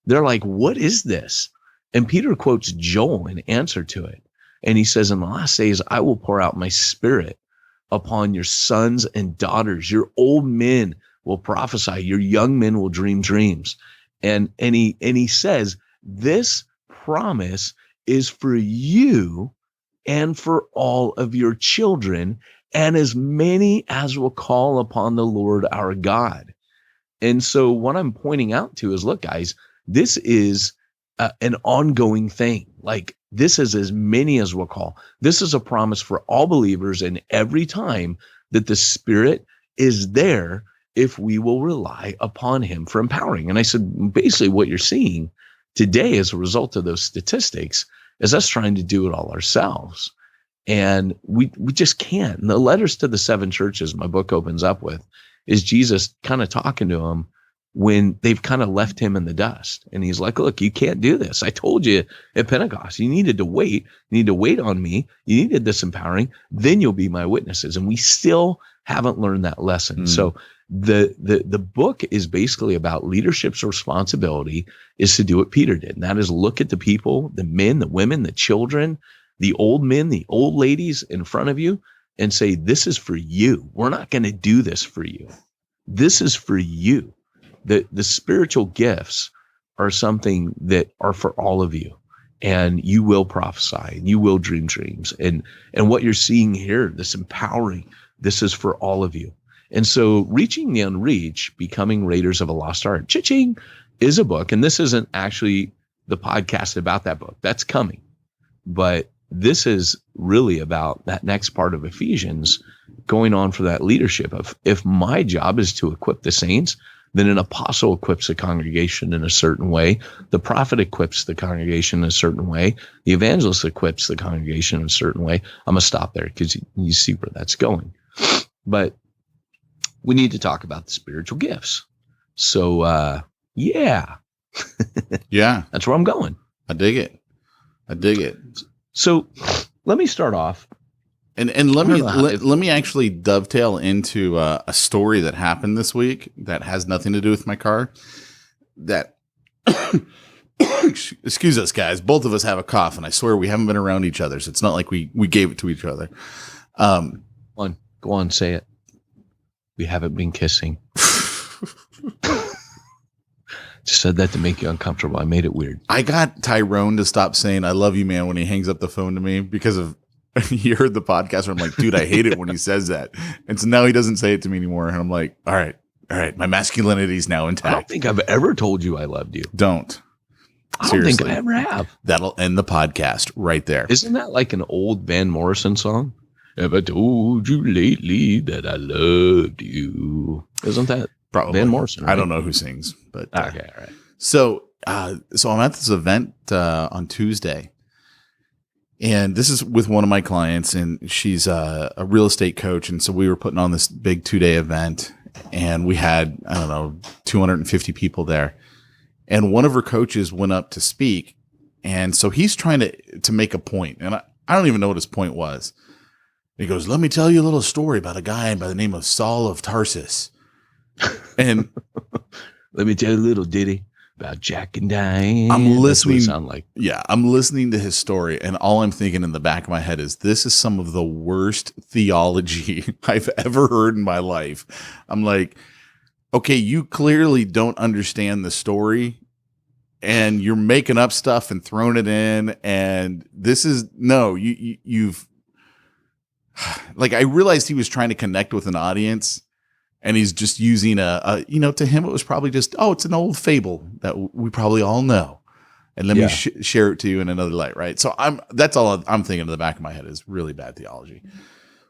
Speaker 3: they're like, what is this? And Peter quotes Joel in answer to it. And he says, in the last days, I will pour out my spirit upon your sons and daughters. Your old men will prophesy. Your young men will dream dreams. And he says, this promise is for you and for all of your children, and as many as will call upon the Lord our God. And so what I'm pointing out to is, look, guys, this is an ongoing thing. Like, this is as many as will call. This is a promise for all believers, and every time that the Spirit is there, if we will rely upon him for empowering. And I said, basically what you're seeing today as a result of those statistics is us trying to do it all ourselves. And we just can't. And the letters to the 7 churches my book opens up with is Jesus kind of talking to them when they've kind of left him in the dust. And he's like, look, you can't do this. I told you at Pentecost, you needed to wait. You need to wait on me. You needed this empowering. Then you'll be my witnesses. And we still haven't learned that lesson. So the book is basically about leadership's responsibility is to do what Peter did. And that is look at the people, the men, the women, the children, the old men, the old ladies in front of you and say, this is for you. We're not going to do this for you. This is for you. The spiritual gifts are something that are for all of you, and you will prophesy and you will dream dreams. And what you're seeing here, this empowering, this is for all of you. And so Reaching the Unreached, Becoming Raiders of a Lost Art, cha-ching, is a book. And this isn't actually the podcast about that book. That's coming. But this is really about that next part of Ephesians, going on for that leadership of, if my job is to equip the saints, then an apostle equips the congregation in a certain way. The prophet equips the congregation in a certain way. The evangelist equips the congregation in a certain way. I'm going to stop there because you see where that's going. But we need to talk about the spiritual gifts. So, yeah.
Speaker 2: Yeah.
Speaker 3: That's where I'm going.
Speaker 2: I dig it.
Speaker 3: So let me start off.
Speaker 2: And let me actually dovetail into a story that happened this week that has nothing to do with my car. That excuse us, guys. Both of us have a cough, and I swear we haven't been around each other, so it's not like we gave it to each other.
Speaker 3: Go on, say it. We haven't been kissing. Just said that to make you uncomfortable. I made it weird.
Speaker 2: I got Tyrone to stop saying "I love you, man" when he hangs up the phone to me because of. He heard the podcast where I'm like, dude, I hate it when he says that. And so now he doesn't say it to me anymore. And I'm like, all right. My masculinity is now intact.
Speaker 3: I don't think I've ever told you I loved you.
Speaker 2: Don't.
Speaker 3: I don't think I ever have.
Speaker 2: That'll end the podcast right there.
Speaker 3: Isn't that like an old Van Morrison song? Have I told you lately that I loved you? Isn't that
Speaker 2: probably
Speaker 3: Van Morrison? Right?
Speaker 2: I don't know who sings, but
Speaker 3: okay, all right.
Speaker 2: So I'm at this event on Tuesday. And this is with one of my clients, and she's a real estate coach. And so we were putting on this big 2-day event, and we had, 250 people there. And one of her coaches went up to speak. And so he's trying to make a point. And I don't even know what his point was. He goes, let me tell you a little story about a guy by the name of Saul of Tarsus. And
Speaker 3: let me tell you a little ditty about Jack and Diane.
Speaker 2: I'm listening.
Speaker 3: That's what it sound like.
Speaker 2: Yeah, I'm listening to his story, and all I'm thinking in the back of my head is, this is some of the worst theology I've ever heard in my life. I'm like, okay, you clearly don't understand the story, and you're making up stuff and throwing it in, and this is you've like, I realized he was trying to connect with an audience. And he's just using to him, it was probably just, it's an old fable that we probably all know. And let me share it to you in another light, right? So that's all I'm thinking in the back of my head is really bad theology.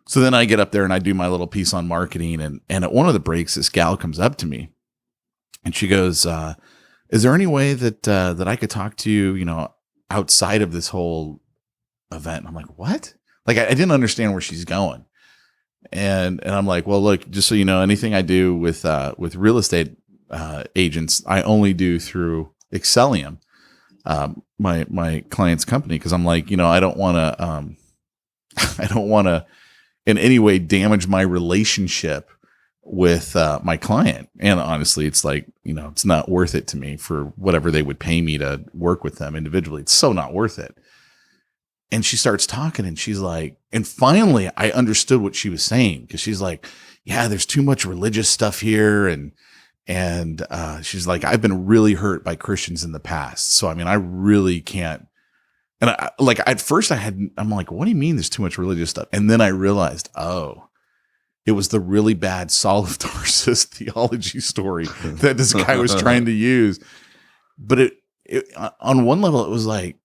Speaker 2: So then I get up there and I do my little piece on marketing. And at one of the breaks, this gal comes up to me and she goes, is there any way that I could talk to you, outside of this whole event? And I'm like, what? Like, I didn't understand where she's going. And I'm like, well, look, just so you know, anything I do with real estate agents, I only do through Excellium, my client's company, because I'm like, I don't want to in any way damage my relationship with my client. And honestly, it's like, it's not worth it to me for whatever they would pay me to work with them individually. It's so not worth it. And she starts talking and she's like, and finally I understood what she was saying, because she's like, yeah, there's too much religious stuff here. And she's like, I've been really hurt by Christians in the past. So, I mean, I really can't. And at first I'm like, what do you mean there's too much religious stuff? And then I realized, it was the really bad Saul of Tarsus theology story that this guy was trying to use. But it on one level, it was like,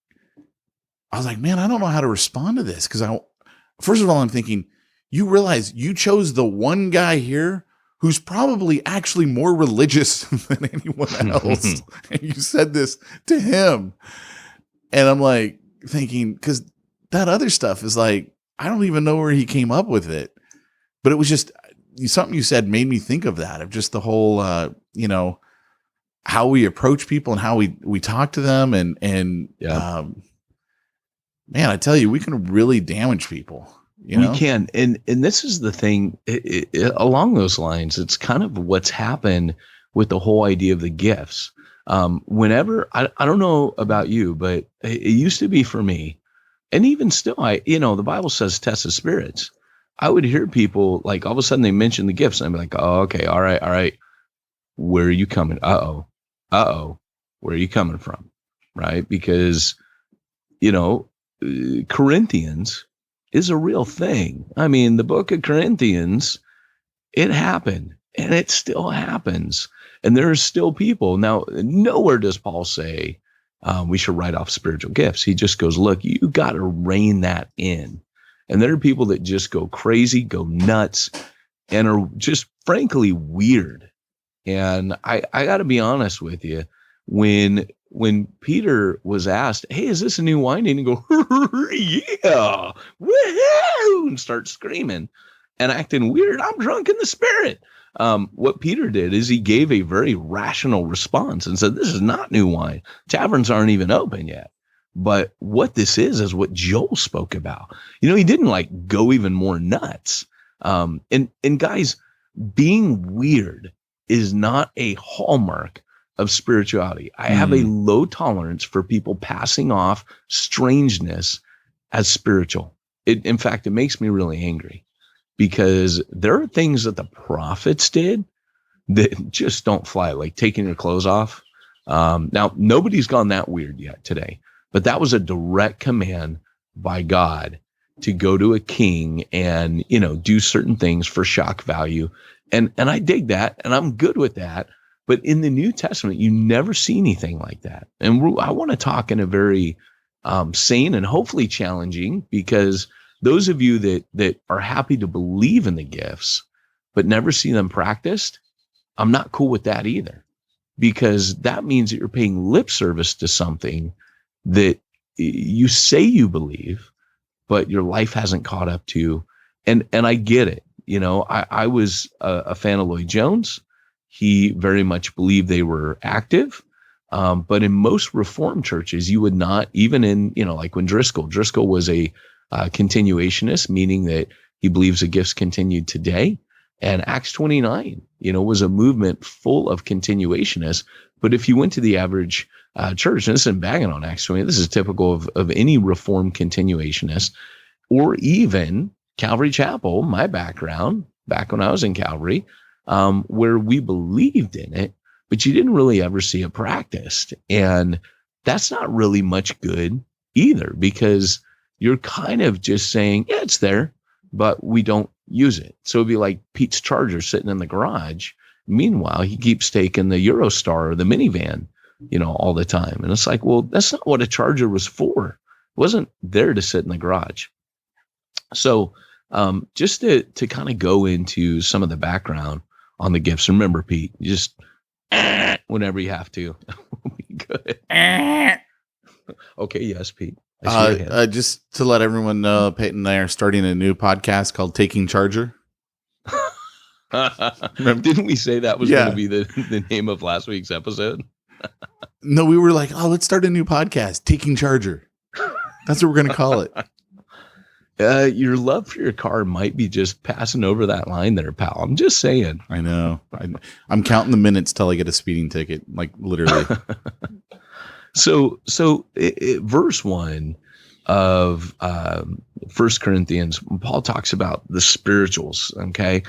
Speaker 2: I was like, man, I don't know how to respond to this. Because first of all, I'm thinking, you realize you chose the one guy here who's probably actually more religious than anyone else. And you said this to him. And I'm like thinking, because that other stuff is like, I don't even know where he came up with it. But it was just something you said made me think of that, of just the whole, how we approach people and how we talk to them. And man, I tell you, we can really damage people. We
Speaker 3: can. And this is the thing along those lines. It's kind of what's happened with the whole idea of the gifts. Whenever, I don't know about you, but it used to be for me, and even still, the Bible says test the spirits. I would hear people like all of a sudden they mention the gifts and I'd be like, oh, okay. All right. Where are you coming? Uh-oh. Where are you coming from? Right. Because, Corinthians is a real thing. I mean, the book of Corinthians, it happened and it still happens. And there are still people. Now, nowhere does Paul say we should write off spiritual gifts. He just goes, look, you got to rein that in. And there are people that just go crazy, go nuts, and are just frankly weird. And I got to be honest with you, when Peter was asked, hey, is this a new wine? And he go, yeah, woohoo, and start screaming and acting weird. I'm drunk in the spirit. What Peter did is he gave a very rational response and said, this is not new wine. Taverns aren't even open yet. But what this is what Joel spoke about. He didn't go even more nuts. And guys, being weird is not a hallmark of spirituality. I have a low tolerance for people passing off strangeness as spiritual. In fact, it makes me really angry because there are things that the prophets did that just don't fly, like taking your clothes off. Now, nobody's gone that weird yet today. But that was a direct command by God to go to a king and, do certain things for shock value. And I dig that and I'm good with that. But in the New Testament, you never see anything like that. And I want to talk in a very sane and hopefully challenging, because those of you that are happy to believe in the gifts, but never see them practiced, I'm not cool with that either, because that means that you're paying lip service to something that you say you believe, but your life hasn't caught up to. And I get it. I was a fan of Lloyd Jones. He very much believed they were active. But in most Reformed churches, you would not, even in, like when Driscoll was a continuationist, meaning that he believes the gifts continued today. And Acts 29, was a movement full of continuationists. But if you went to the average church, and this isn't bagging on Acts 20, this is typical of any Reformed continuationist, or even Calvary Chapel, my background, back when I was in Calvary, where we believed in it, but you didn't really ever see it practiced. And that's not really much good either, because you're kind of just saying, yeah, it's there, but we don't use it. So it'd be like Pete's Charger sitting in the garage. Meanwhile, he keeps taking the Eurostar or the minivan, all the time. And it's like, well, that's not what a Charger was for. It wasn't there to sit in the garage. So just to kind of go into some of the background on the gifts. Remember, Pete, you just whenever you have to. Good. Okay, yes, Pete.
Speaker 2: Just to let everyone know, Peyton and I are starting a new podcast called Taking Charger.
Speaker 3: Didn't we say that was going to be the name of last week's episode?
Speaker 2: No, we were like, let's start a new podcast, Taking Charger. That's what we're going to call it.
Speaker 3: Your love for your car might be just passing over that line there, pal. I'm just saying.
Speaker 2: I know. I'm counting the minutes till I get a speeding ticket, like literally.
Speaker 3: So verse 1 of 1 Corinthians, Paul talks about the spirituals. Okay.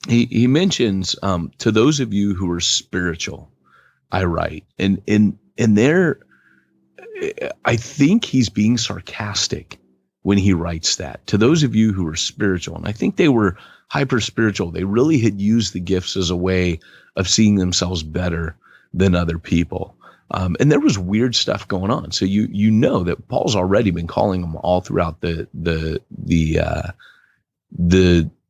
Speaker 3: He mentions, to those of you who are spiritual, I write, and there, I think he's being sarcastic when he writes that, to those of you who are spiritual. And I think they were hyper spiritual. They really had used the gifts as a way of seeing themselves better than other people. And there was weird stuff going on. So you know that Paul's already been calling them all throughout the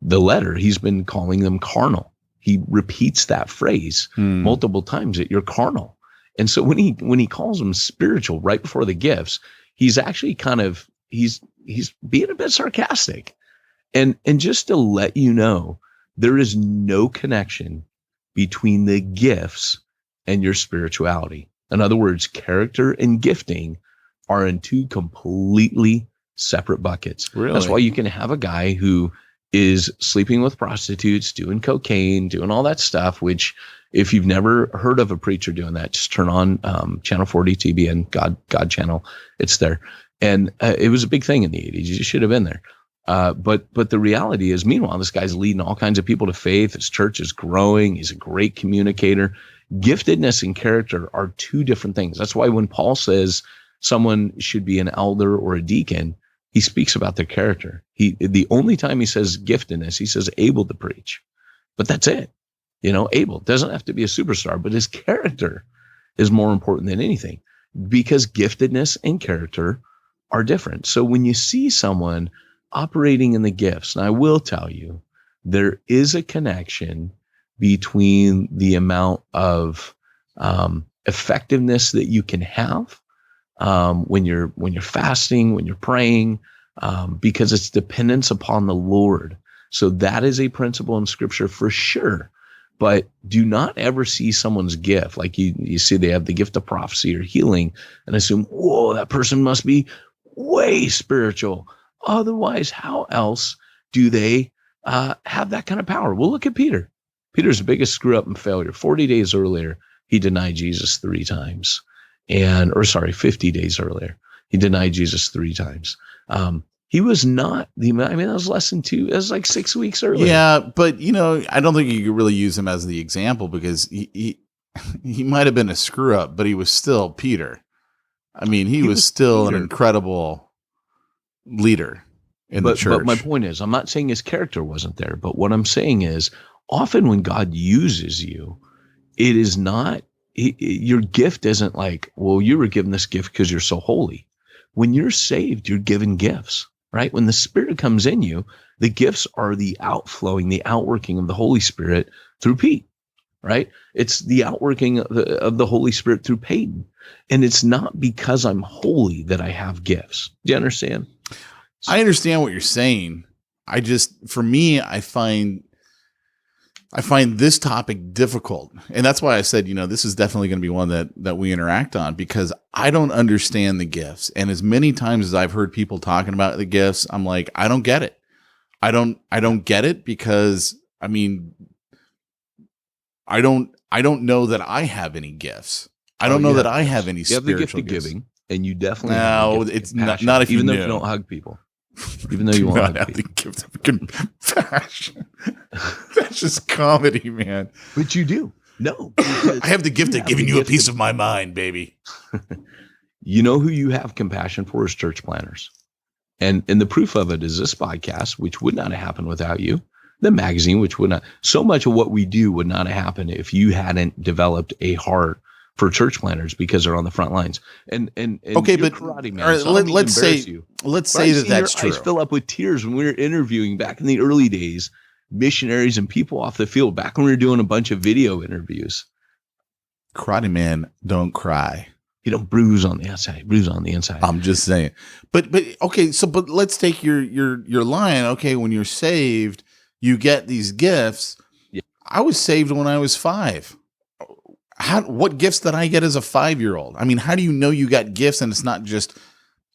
Speaker 3: letter. He's been calling them carnal. He repeats that phrase multiple times, that you're carnal. And so when he calls them spiritual right before the gifts, he's actually he's being a bit sarcastic. And just to let you know, there is no connection between the gifts and your spirituality. In other words, character and gifting are in two completely separate buckets.
Speaker 2: Really?
Speaker 3: That's why you can have a guy who is sleeping with prostitutes, doing cocaine, doing all that stuff, which if you've never heard of a preacher doing that, just turn on channel 40 TBN, God channel. It's there. And it was a big thing in the 80s. You should have been there. But the reality is, meanwhile, this guy's leading all kinds of people to faith. His church is growing. He's a great communicator. Giftedness and character are two different things. That's why when Paul says someone should be an elder or a deacon, he speaks about their character. The only time he says giftedness, he says able to preach, but that's it. Able doesn't have to be a superstar, but his character is more important than anything, because giftedness and character are different. So when you see someone operating in the gifts, and I will tell you, there is a connection between the amount of effectiveness that you can have when you're fasting, when you're praying, because it's dependence upon the Lord. So that is a principle in Scripture for sure. But do not ever see someone's gift, like you see they have the gift of prophecy or healing, and assume, whoa, that person must be way spiritual. Otherwise, how else do they have that kind of power? Well, look at Peter. Peter's biggest screw up and failure. 40 days earlier, he denied Jesus 3 times. 50 days earlier, he denied Jesus 3 times. He was not that was less than 2. It was like 6 weeks earlier.
Speaker 2: Yeah, but I don't think you could really use him as the example, because he might have been a screw up, but he was still Peter. I mean, he was still Peter. An incredible leader in the church. But
Speaker 3: my point is, I'm not saying his character wasn't there, but what I'm saying is, often when God uses you, it is not, your gift isn't like, well, you were given this gift because you're so holy. When you're saved, you're given gifts, right? When the Spirit comes in you, the gifts are the outflowing, the outworking of the Holy Spirit through Pete, right? It's the outworking of the Holy Spirit through Peyton. And it's not because I'm holy that I have gifts. Do you understand?
Speaker 2: I understand what you're saying. For me, I find this topic difficult. And that's why I said, this is definitely going to be one that we interact on, because I don't understand the gifts. And as many times as I've heard people talking about the gifts, I'm like, I don't get it. I don't get it, because I don't know that I have any gifts. I don't know that I have any spiritual gifts. You have the gift of giving,
Speaker 3: and you definitely
Speaker 2: it's not if
Speaker 3: even
Speaker 2: you
Speaker 3: though you don't hug people. Even though you won't
Speaker 2: have the gift of compassion. That's just comedy, man.
Speaker 3: But you do. No.
Speaker 2: I have the gift of giving you a piece of my mind, baby.
Speaker 3: You know who you have compassion for is church planners. And the proof of it is this podcast, which would not have happened without you. The magazine, which would not. So much of what we do would not have happened if you hadn't developed a heart for church planners, because they're on the front lines. And
Speaker 2: okay, but
Speaker 3: karate man,
Speaker 2: right,
Speaker 3: so
Speaker 2: let's say that's true.
Speaker 3: Eyes fill up with tears when we were interviewing back in the early days, missionaries and people off the field, back when we were doing a bunch of video interviews.
Speaker 2: Karate man, don't cry.
Speaker 3: You don't bruise on the outside, bruise on the inside.
Speaker 2: I'm just saying. But okay, but let's take your line. Okay, when you're saved, you get these gifts.
Speaker 3: Yeah.
Speaker 2: I was saved when I was 5. What gifts did I get as a 5-year-old? I mean, how do you know you got gifts and it's not just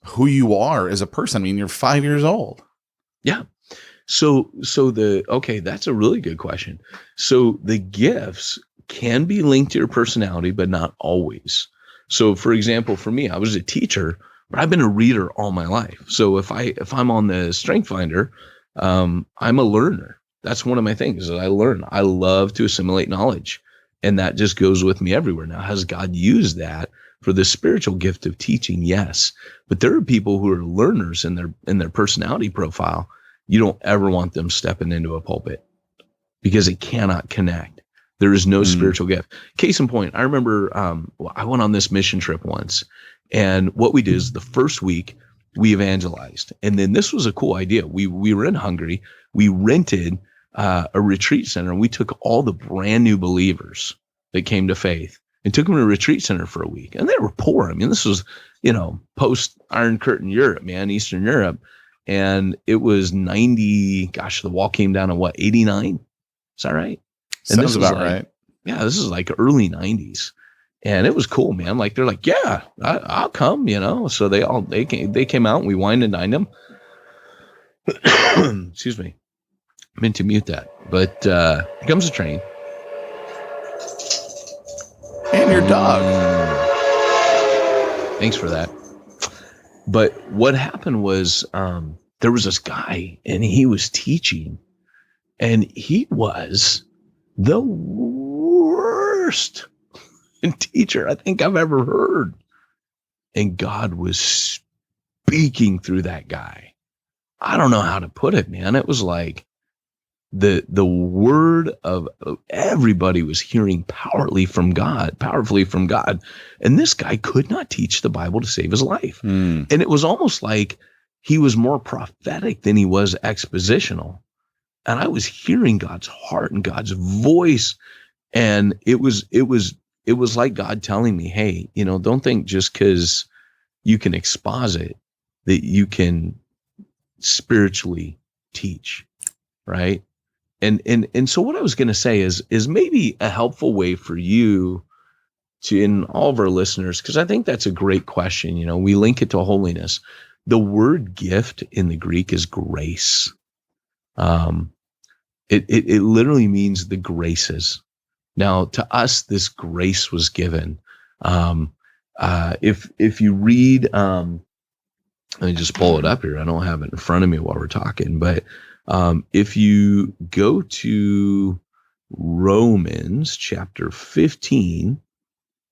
Speaker 2: who you are as a person. I mean, you're 5 years old.
Speaker 3: Yeah. So that's a really good question. So the gifts can be linked to your personality, but not always. So for example, for me, I was a teacher, but I've been a reader all my life. So if I'm on the Strength Finder, I'm a learner. That's one of my things that I learn. I love to assimilate knowledge, and that just goes with me everywhere. Now, has God used that for the spiritual gift of teaching? Yes. But there are people who are learners in their personality profile. You don't ever want them stepping into a pulpit because it cannot connect. There is no spiritual gift. Case in point, I remember I went on this mission trip once, and what we did is the first week we evangelized. And then this was a cool idea. We were in Hungary. We rented a retreat center, and we took all the brand new believers that came to faith and took them to a retreat center for a week. And they were poor. I mean, this was, post Iron Curtain Europe, man, Eastern Europe. And it was 90, gosh, the wall came down at 89? Is that right? And
Speaker 2: Sounds about right.
Speaker 3: Yeah, this is like early 90s. And it was cool, man. Like, they're like, yeah, I'll come, So they came out and we wined and dined them. Excuse me. I meant to mute that. But here comes the train.
Speaker 2: And your dog.
Speaker 3: Thanks for that. But what happened was there was this guy, and he was teaching, and he was the worst teacher I think I've ever heard. And God was speaking through that guy. I don't know how to put it, man. It was like the word of everybody was hearing powerfully from God. And this guy could not teach the Bible to save his life. And it was almost like he was more prophetic than he was expositional. And I was hearing God's heart and God's voice. And it was like God telling me, hey, don't think just because you can exposit that you can spiritually teach, right? And so what I was going to say is maybe a helpful way for you to, in all of our listeners, because I think that's a great question. We link it to holiness. The word gift in the Greek is grace. It literally means the graces. Now, to us, this grace was given. If you read, let me just pull it up here. I don't have it in front of me while we're talking, but if you go to Romans chapter 15,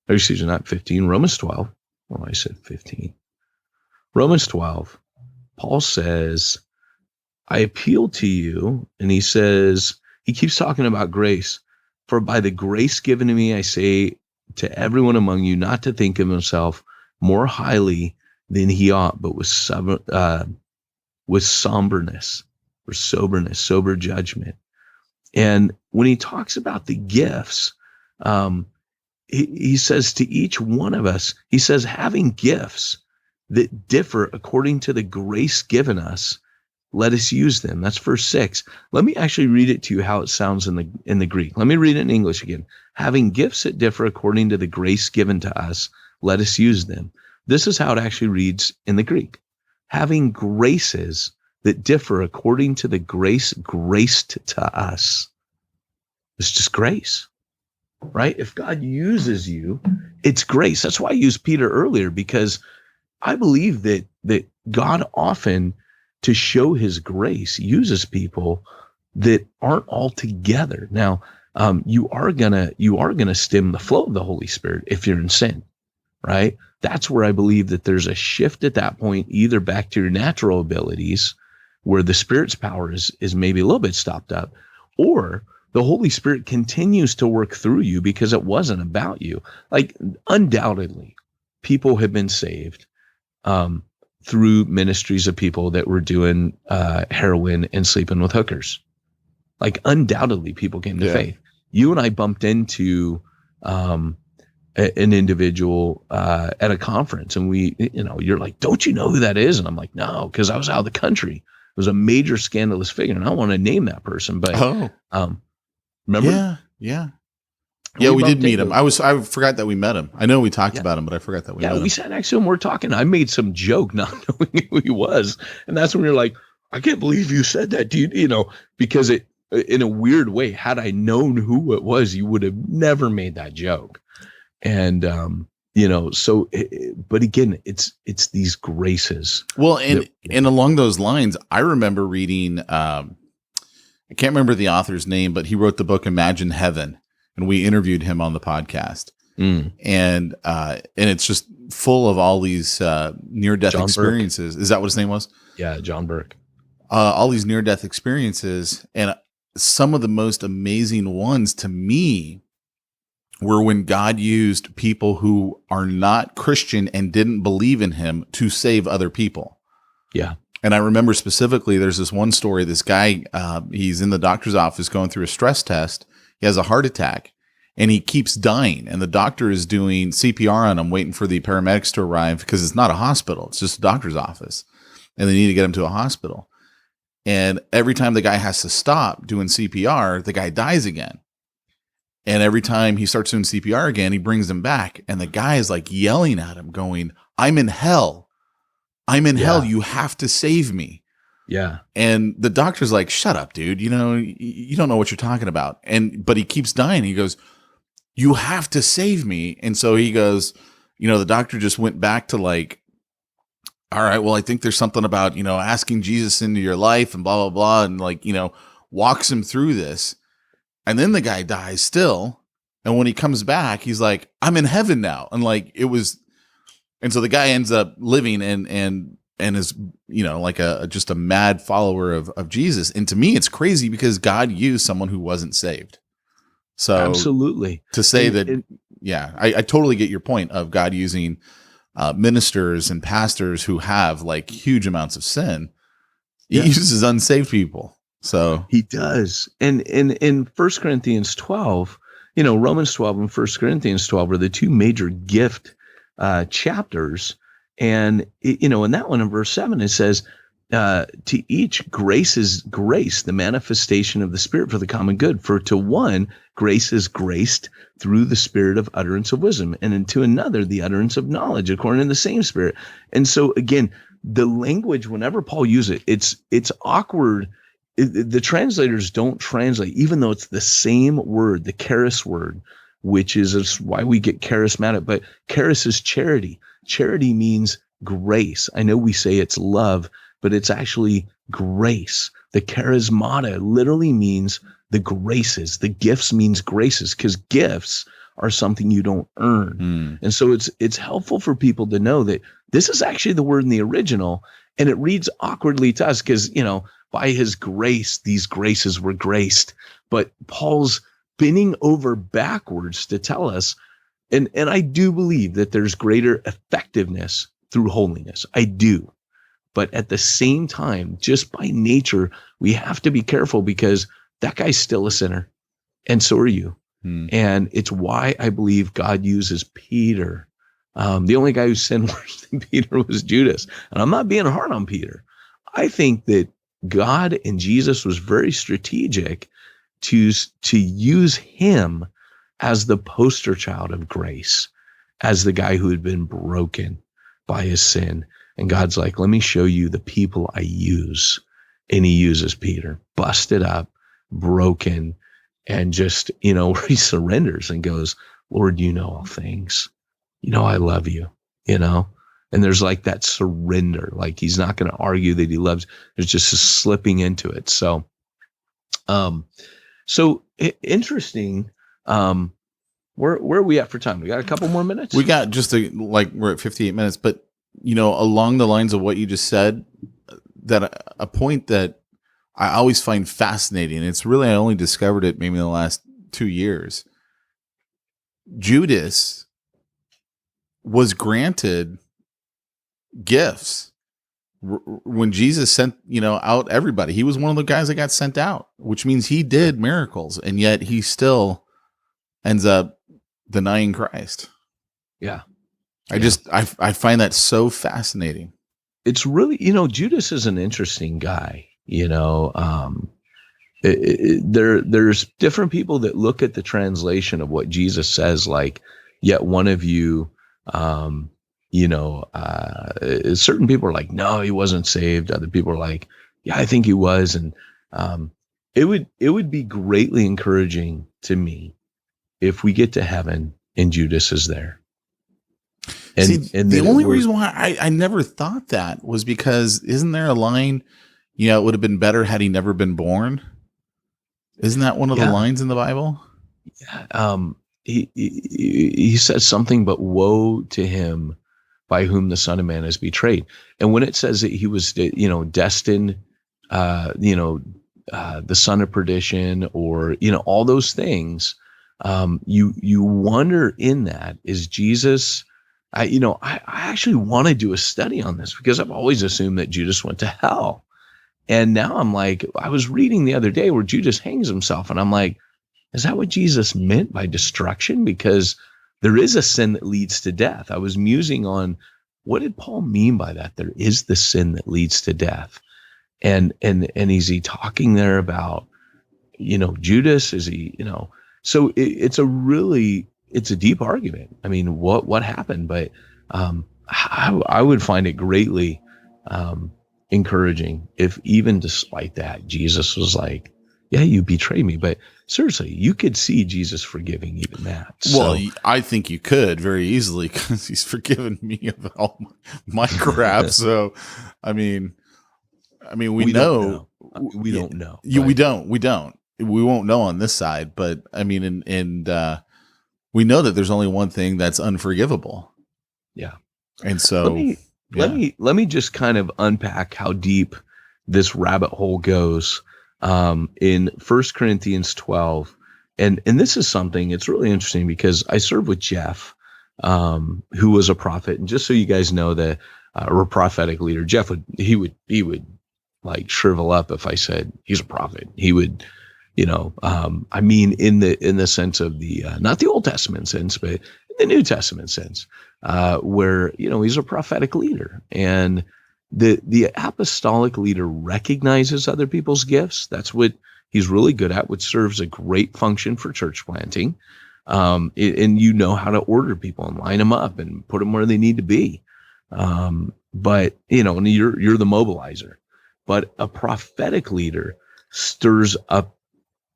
Speaker 3: or excuse me, not 15, Romans 12. Oh, I said 15. Romans 12, Paul says, I appeal to you, and he keeps talking about grace. For by the grace given to me, I say to everyone among you not to think of himself more highly than he ought, but with somberness, or soberness, sober judgment. And when he talks about the gifts, he says to each one of us, he says, having gifts that differ according to the grace given us, let us use them. That's verse 6. Let me actually read it to you how it sounds in the Greek. Let me read it in English again. Having gifts that differ according to the grace given to us, let us use them. This is how it actually reads in the Greek. Having graces that differ according to the grace graced to us. It's just grace, right? If God uses you, it's grace. That's why I used Peter earlier, because I believe that God often, to show his grace, uses people that aren't all together. Now, you are gonna stem the flow of the Holy Spirit if you're in sin, right? That's where I believe that there's a shift at that point, either back to your natural abilities, where the Spirit's power is maybe a little bit stopped up, or the Holy Spirit continues to work through you because it wasn't about you. Like, undoubtedly, people have been saved through ministries of people that were doing heroin and sleeping with hookers. Like, undoubtedly, people came to faith. You and I bumped into an individual at a conference, and you're like, don't you know who that is? And I'm like, no, because I was out of the country. It was a major scandalous figure, and I don't want to name that person, but remember?
Speaker 2: Yeah. Yeah, we did
Speaker 3: bumped
Speaker 2: meet
Speaker 3: into
Speaker 2: him. I forgot that we met him. I know we talked about him, but I forgot that we met him.
Speaker 3: we sat next to him. We're talking. I made some joke not knowing who he was. And that's when you're like, I can't believe you said that, dude. Because it, in a weird way, had I known who it was, you would have never made that joke. And, but again, it's these graces.
Speaker 2: Well, and along those lines, I remember reading, I can't remember the author's name, but he wrote the book Imagine Heaven, and we interviewed him on the podcast. And it's just full of all these near-death experiences. Burke. Is that what his name was?
Speaker 3: Yeah, John Burke.
Speaker 2: All these near-death experiences, and some of the most amazing ones to me were when God used people who are not Christian and didn't believe in him to save other people.
Speaker 3: Yeah.
Speaker 2: And I remember specifically, there's this one story, this guy, he's in the doctor's office going through a stress test. He has a heart attack and he keeps dying. And the doctor is doing CPR on him, waiting for the paramedics to arrive because it's not a hospital. It's just a doctor's office. And they need to get him to a hospital. And every time the guy has to stop doing CPR, the guy dies again. And every time he starts doing CPR again, he brings him back. And the guy is like yelling at him going, I'm in hell. I'm in hell. You have to save me.
Speaker 3: Yeah.
Speaker 2: And the doctor's like, shut up, dude. You don't know what you're talking about. But he keeps dying. He goes, you have to save me. And so he goes, the doctor just went back to like, all right, well, I think there's something about, asking Jesus into your life and blah, blah, blah. And like, walks him through this. And then the guy dies still. And when he comes back, he's like, I'm in heaven now. And like, and so the guy ends up living and is, like just a mad follower of Jesus. And to me, it's crazy because God used someone who wasn't saved. So
Speaker 3: absolutely
Speaker 2: to say I totally get your point of God using ministers and pastors who have like huge amounts of sin. He uses unsaved people. So
Speaker 3: he does. And in 1 Corinthians 12, Romans 12 and 1 Corinthians 12 are the two major gift chapters. And, in that one in verse 7, it says, to each grace is grace, the manifestation of the Spirit for the common good. For to one, grace is graced through the spirit of utterance of wisdom, and to another, the utterance of knowledge, according to the same Spirit. And so, again, the language, whenever Paul uses it, it's awkward. The translators don't translate, even though it's the same word, the charis word, which is why we get charismatic. But charis is charity. Charity means grace. I know we say it's love, but it's actually grace. The charismata literally means the graces. The gifts means graces, because gifts are something you don't earn. And so it's helpful for people to know that this is actually the word in the original, and it reads awkwardly to us because, by his grace, these graces were graced. But Paul's bending over backwards to tell us, and I do believe that there's greater effectiveness through holiness. I do. But at the same time, just by nature, we have to be careful because that guy's still a sinner. And so are you. And it's why I believe God uses Peter. The only guy who sinned worse than Peter was Judas. And I'm not being hard on Peter. I think that God and Jesus was very strategic to use him as the poster child of grace, as the guy who had been broken by his sin. And God's like, let me show you the people I use. And he uses Peter, busted up, broken, and just, where he surrenders and goes, Lord, you know all things. I love you, And there's like that surrender, like he's not going to argue that he loves. There's just a slipping into it. So, interesting. Where are we at for time? We got a couple more minutes.
Speaker 2: We got we're at 58 minutes, but along the lines of what you just said, that a point that I always find fascinating. It's really, I only discovered it maybe in the last 2 years. Judas was granted gifts when Jesus sent, out everybody. He was one of the guys that got sent out, which means he did miracles, and yet he still ends up denying Christ.
Speaker 3: Yeah.
Speaker 2: I find that so fascinating.
Speaker 3: It's really, Judas is an interesting guy, There's different people that look at the translation of what Jesus says, like, yet one of you, certain people are like, no, he wasn't saved. Other people are like, yeah, I think he was. And it would be greatly encouraging to me if we get to heaven and Judas is there.
Speaker 2: And the only reason why I never thought that was because isn't there a line, it would have been better had he never been born? Isn't that one of the lines in the Bible?
Speaker 3: Yeah. He says something, but woe to him by whom the Son of Man is betrayed. And when it says that he was, destined, the son of perdition, or, all those things, you wonder in that, is Jesus, I actually want to do a study on this because I've always assumed that Judas went to hell. And now I'm like, I was reading the other day where Judas hangs himself, and I'm like, is that what Jesus meant by destruction? Because there is a sin that leads to death. I was musing on, what did Paul mean by that? There is the sin that leads to death. And is he talking there about, Judas? Is he, so it's a deep argument. I mean, what happened? But I would find it greatly encouraging if, even despite that, Jesus was like, yeah, you betrayed me. But seriously, you could see Jesus forgiving even that.
Speaker 2: Well, I think you could very easily, because he's forgiven me of all my crap. So, I mean, we know.
Speaker 3: We don't know.
Speaker 2: We don't. We won't know on this side. But I mean, and we know that there's only one thing that's unforgivable.
Speaker 3: Yeah.
Speaker 2: And so
Speaker 3: let me just kind of unpack how deep this rabbit hole goes in 1 Corinthians 12. And this is something, it's really interesting because I served with Jeff, who was a prophet. And just so you guys know that we're a prophetic leader, Jeff would like shrivel up if I said he's a prophet. He would, in the sense of the, not the Old Testament sense, but in the New Testament sense, where, he's a prophetic leader, and the apostolic leader recognizes other people's gifts. That's what he's really good at, which serves a great function for church planting. And how to order people and line them up and put them where they need to be. But, and you're the mobilizer. But a prophetic leader stirs up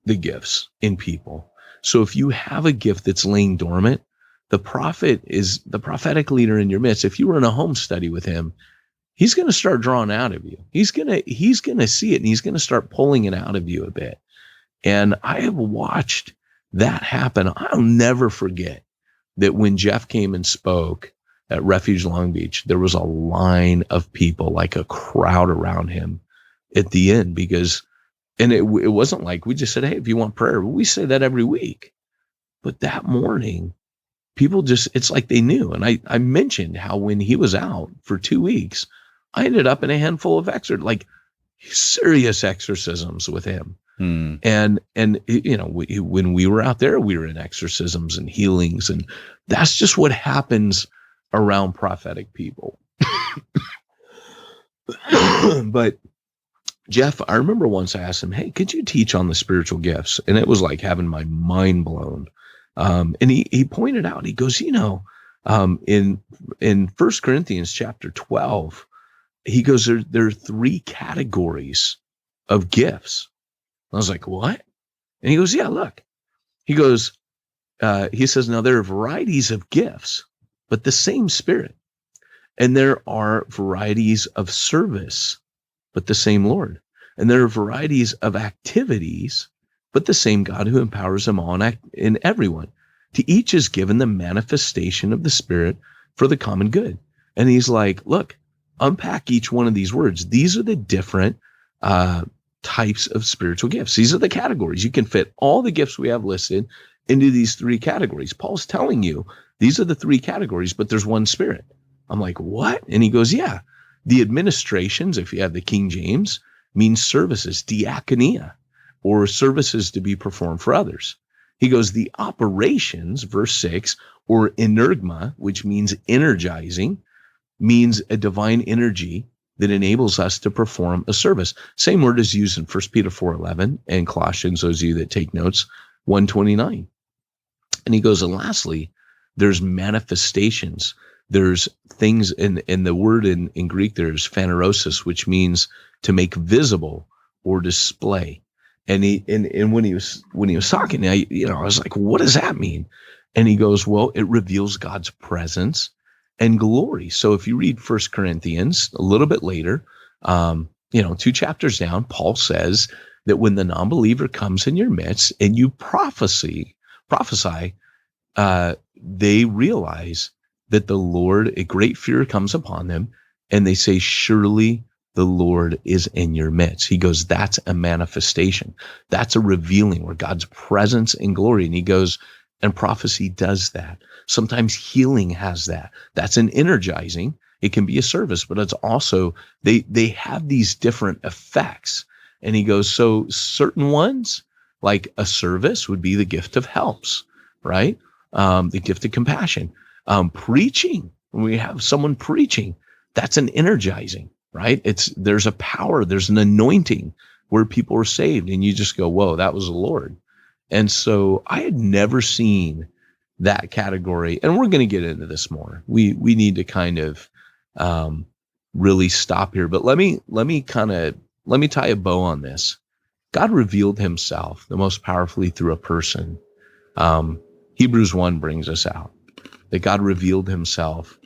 Speaker 3: the gifts in people. So if you have a gift that's laying dormant, the prophet is the prophetic leader in your midst. If you were in a home study with him, he's going to start drawing out of you. He's going to see it, and he's going to start pulling it out of you a bit. And I have watched that happen. I'll never forget that when Jeff came and spoke at Refuge Long Beach, there was a line of people, like a crowd around him at the end, and it wasn't like we just said, hey, if you want prayer, we say that every week. But that morning, people it's like they knew. And I mentioned how when he was out for 2 weeks, I ended up in a handful of serious exorcisms with him. And when we were out there, we were in exorcisms and healings, and that's just what happens around prophetic people. But Jeff, I remember once I asked him, hey, could you teach on the spiritual gifts? And it was like having my mind blown. And he pointed out, he goes, in 1 Corinthians chapter 12, he goes, there are 3 categories of gifts. I was like, what? And he goes, yeah, look. He goes, he says, now there are varieties of gifts, but the same Spirit. And there are varieties of service, but the same Lord. And there are varieties of activities, but the same God who empowers them all in everyone. To each is given the manifestation of the Spirit for the common good. And he's like, look, unpack each one of these words. These are the different types of spiritual gifts. These are the categories. You can fit all the gifts we have listed into these 3 categories. Paul's telling you these are the 3 categories, but there's one Spirit. I'm like, what? And he goes, yeah. The administrations, if you have the King James, means services, diakonia, or services to be performed for others. He goes, the operations, verse 6, or energma, which means energizing, means a divine energy that enables us to perform a service. Same word is used in 1 Peter 4:11 and Colossians, those of you that take notes, 1:29. And he goes, and lastly, there's manifestations. There's things in the word in Greek, there's phanerosis, which means to make visible or display. And when he was talking, I was like, what does that mean? And he goes, well, it reveals God's presence and glory. So if you read 1 Corinthians a little bit later, 2 chapters down, Paul says that when the non-believer comes in your midst and you prophesy, they realize that the Lord, a great fear comes upon them, and they say, surely the Lord is in your midst. He goes, that's a manifestation. That's a revealing where God's presence and glory. And he goes, and prophecy does that. Sometimes healing has that. That's an energizing. It can be a service, but it's also, they have these different effects. And he goes, so certain ones, like a service would be the gift of helps, right? The gift of compassion. Preaching, when we have someone preaching, that's an energizing, right? There's a power, there's an anointing where people are saved, and you just go, whoa, that was the Lord. And so I had never seen that category, and we're going to get into this more. We need to kind of really stop here, but let me tie a bow on this. God revealed himself the most powerfully through a person. Hebrews 1 brings us out that God revealed himself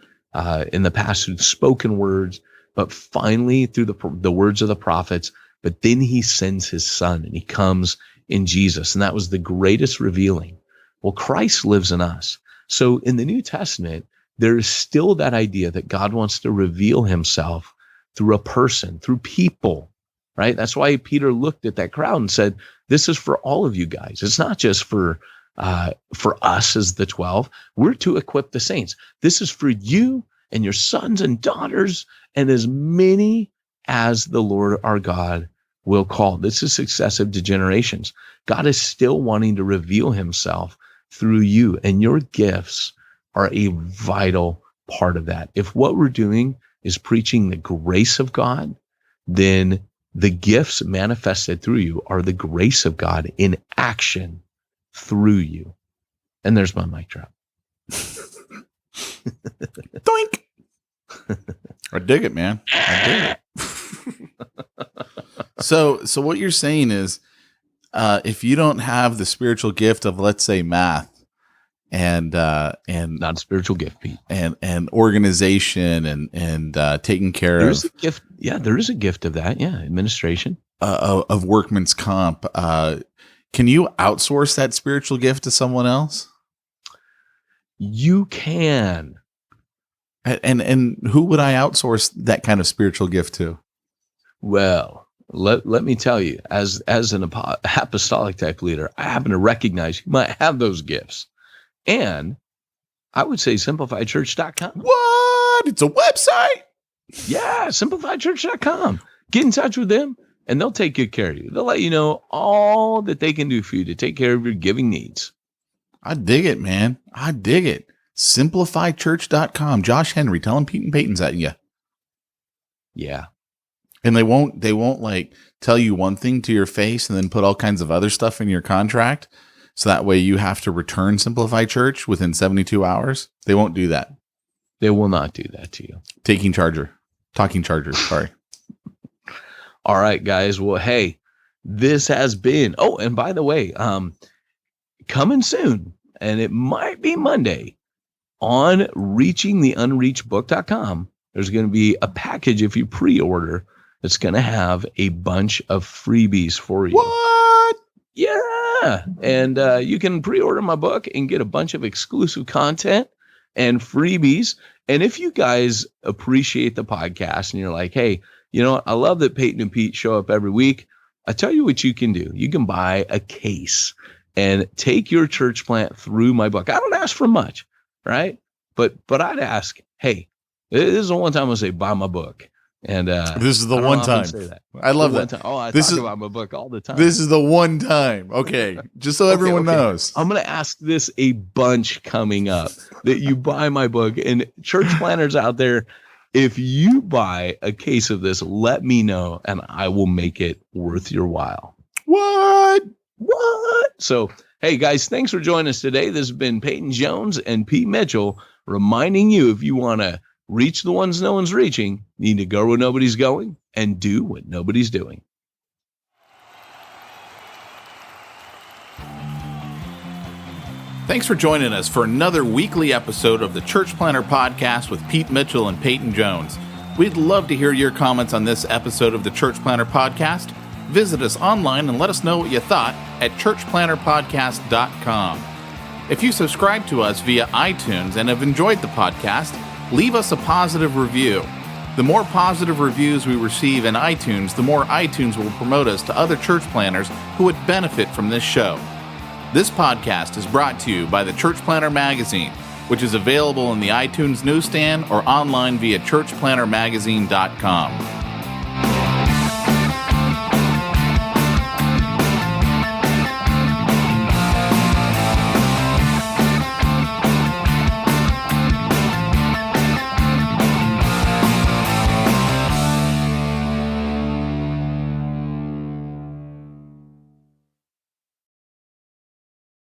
Speaker 3: in the past through spoken words, but finally through the words of the prophets. But then he sends his son, and he comes in Jesus. And that was the greatest revealing. Well, Christ lives in us. So in the New Testament, there is still that idea that God wants to reveal himself through a person, through people, right? That's why Peter looked at that crowd and said, this is for all of you guys. It's not just for us as the 12. We're to equip the saints. This is for you and your sons and daughters and as many as the Lord our God will call. This is successive to generations. God is still wanting to reveal himself through you, and your gifts are a vital part of that. If what we're doing is preaching the grace of God, then the gifts manifested through you are the grace of God in action through you. And there's my mic drop.
Speaker 2: Doink. I dig it, man. I dig it. So what you're saying is, if you don't have the spiritual gift of, let's say, math and not
Speaker 3: a spiritual gift, Pete,
Speaker 2: and organization and taking care
Speaker 3: there's
Speaker 2: of
Speaker 3: a gift. Yeah, there is a gift of that. Yeah, administration
Speaker 2: of workman's comp. Can you outsource that spiritual gift to someone else?
Speaker 3: You can.
Speaker 2: And who would I outsource that kind of spiritual gift to?
Speaker 3: Well, let me tell you, as an apostolic type leader, I happen to recognize you might have those gifts. And I would say simplifiedchurch.com.
Speaker 2: What? It's a website?
Speaker 3: Yeah, simplifiedchurch.com. Get in touch with them, and they'll take good care of you. They'll let you know all that they can do for you to take care of your giving needs.
Speaker 2: I dig it, man. I dig it. SimplifyChurch.com. Josh Henry, tell him Pete Peyton's at you.
Speaker 3: Yeah.
Speaker 2: And they won't like tell you one thing to your face and then put all kinds of other stuff in your contract. So that way you have to return Simplify Church within 72 hours. They won't do that.
Speaker 3: They will not do that to you.
Speaker 2: Talking Charger. Sorry.
Speaker 3: All right, guys. Well, hey, this has been, and by the way, coming soon, and it might be Monday, on reachingtheunreachedbook.com, there's going to be a package if you pre-order that's going to have a bunch of freebies for you.
Speaker 2: What?
Speaker 3: Yeah. And you can pre-order my book and get a bunch of exclusive content and freebies. And if you guys appreciate the podcast and you're like, hey, you know what? I love that Peyton and Pete show up every week. I tell you what you can do. You can buy a case and take your church plant through my book. I don't ask for much, right? But I'd ask, hey, this is the one time I say buy my book. And
Speaker 2: this is the one time. I love that.
Speaker 3: I talk about my book all the time.
Speaker 2: This is the one time. Okay, just so everyone knows.
Speaker 3: I'm going to ask this a bunch coming up that you buy my book. And church planners out there, if you buy a case of this, let me know, and I will make it worth your while.
Speaker 2: What?
Speaker 3: So, hey, guys, thanks for joining us today. This has been Peyton Jones and Pete Mitchell reminding you, if you want to reach the ones no one's reaching, you need to go where nobody's going and do what nobody's doing.
Speaker 2: Thanks for joining us for another weekly episode of the Church Planter Podcast with Pete Mitchell and Peyton Jones. We'd love to hear your comments on this episode of the Church Planter Podcast. Visit us online and let us know what you thought at churchplanterpodcast.com. If you subscribe to us via iTunes and have enjoyed the podcast, leave us a positive review. The more positive reviews we receive in iTunes, the more iTunes will promote us to other church planners who would benefit from this show. This podcast is brought to you by the Church Planter Magazine, which is available in the iTunes newsstand or online via churchplantermagazine.com.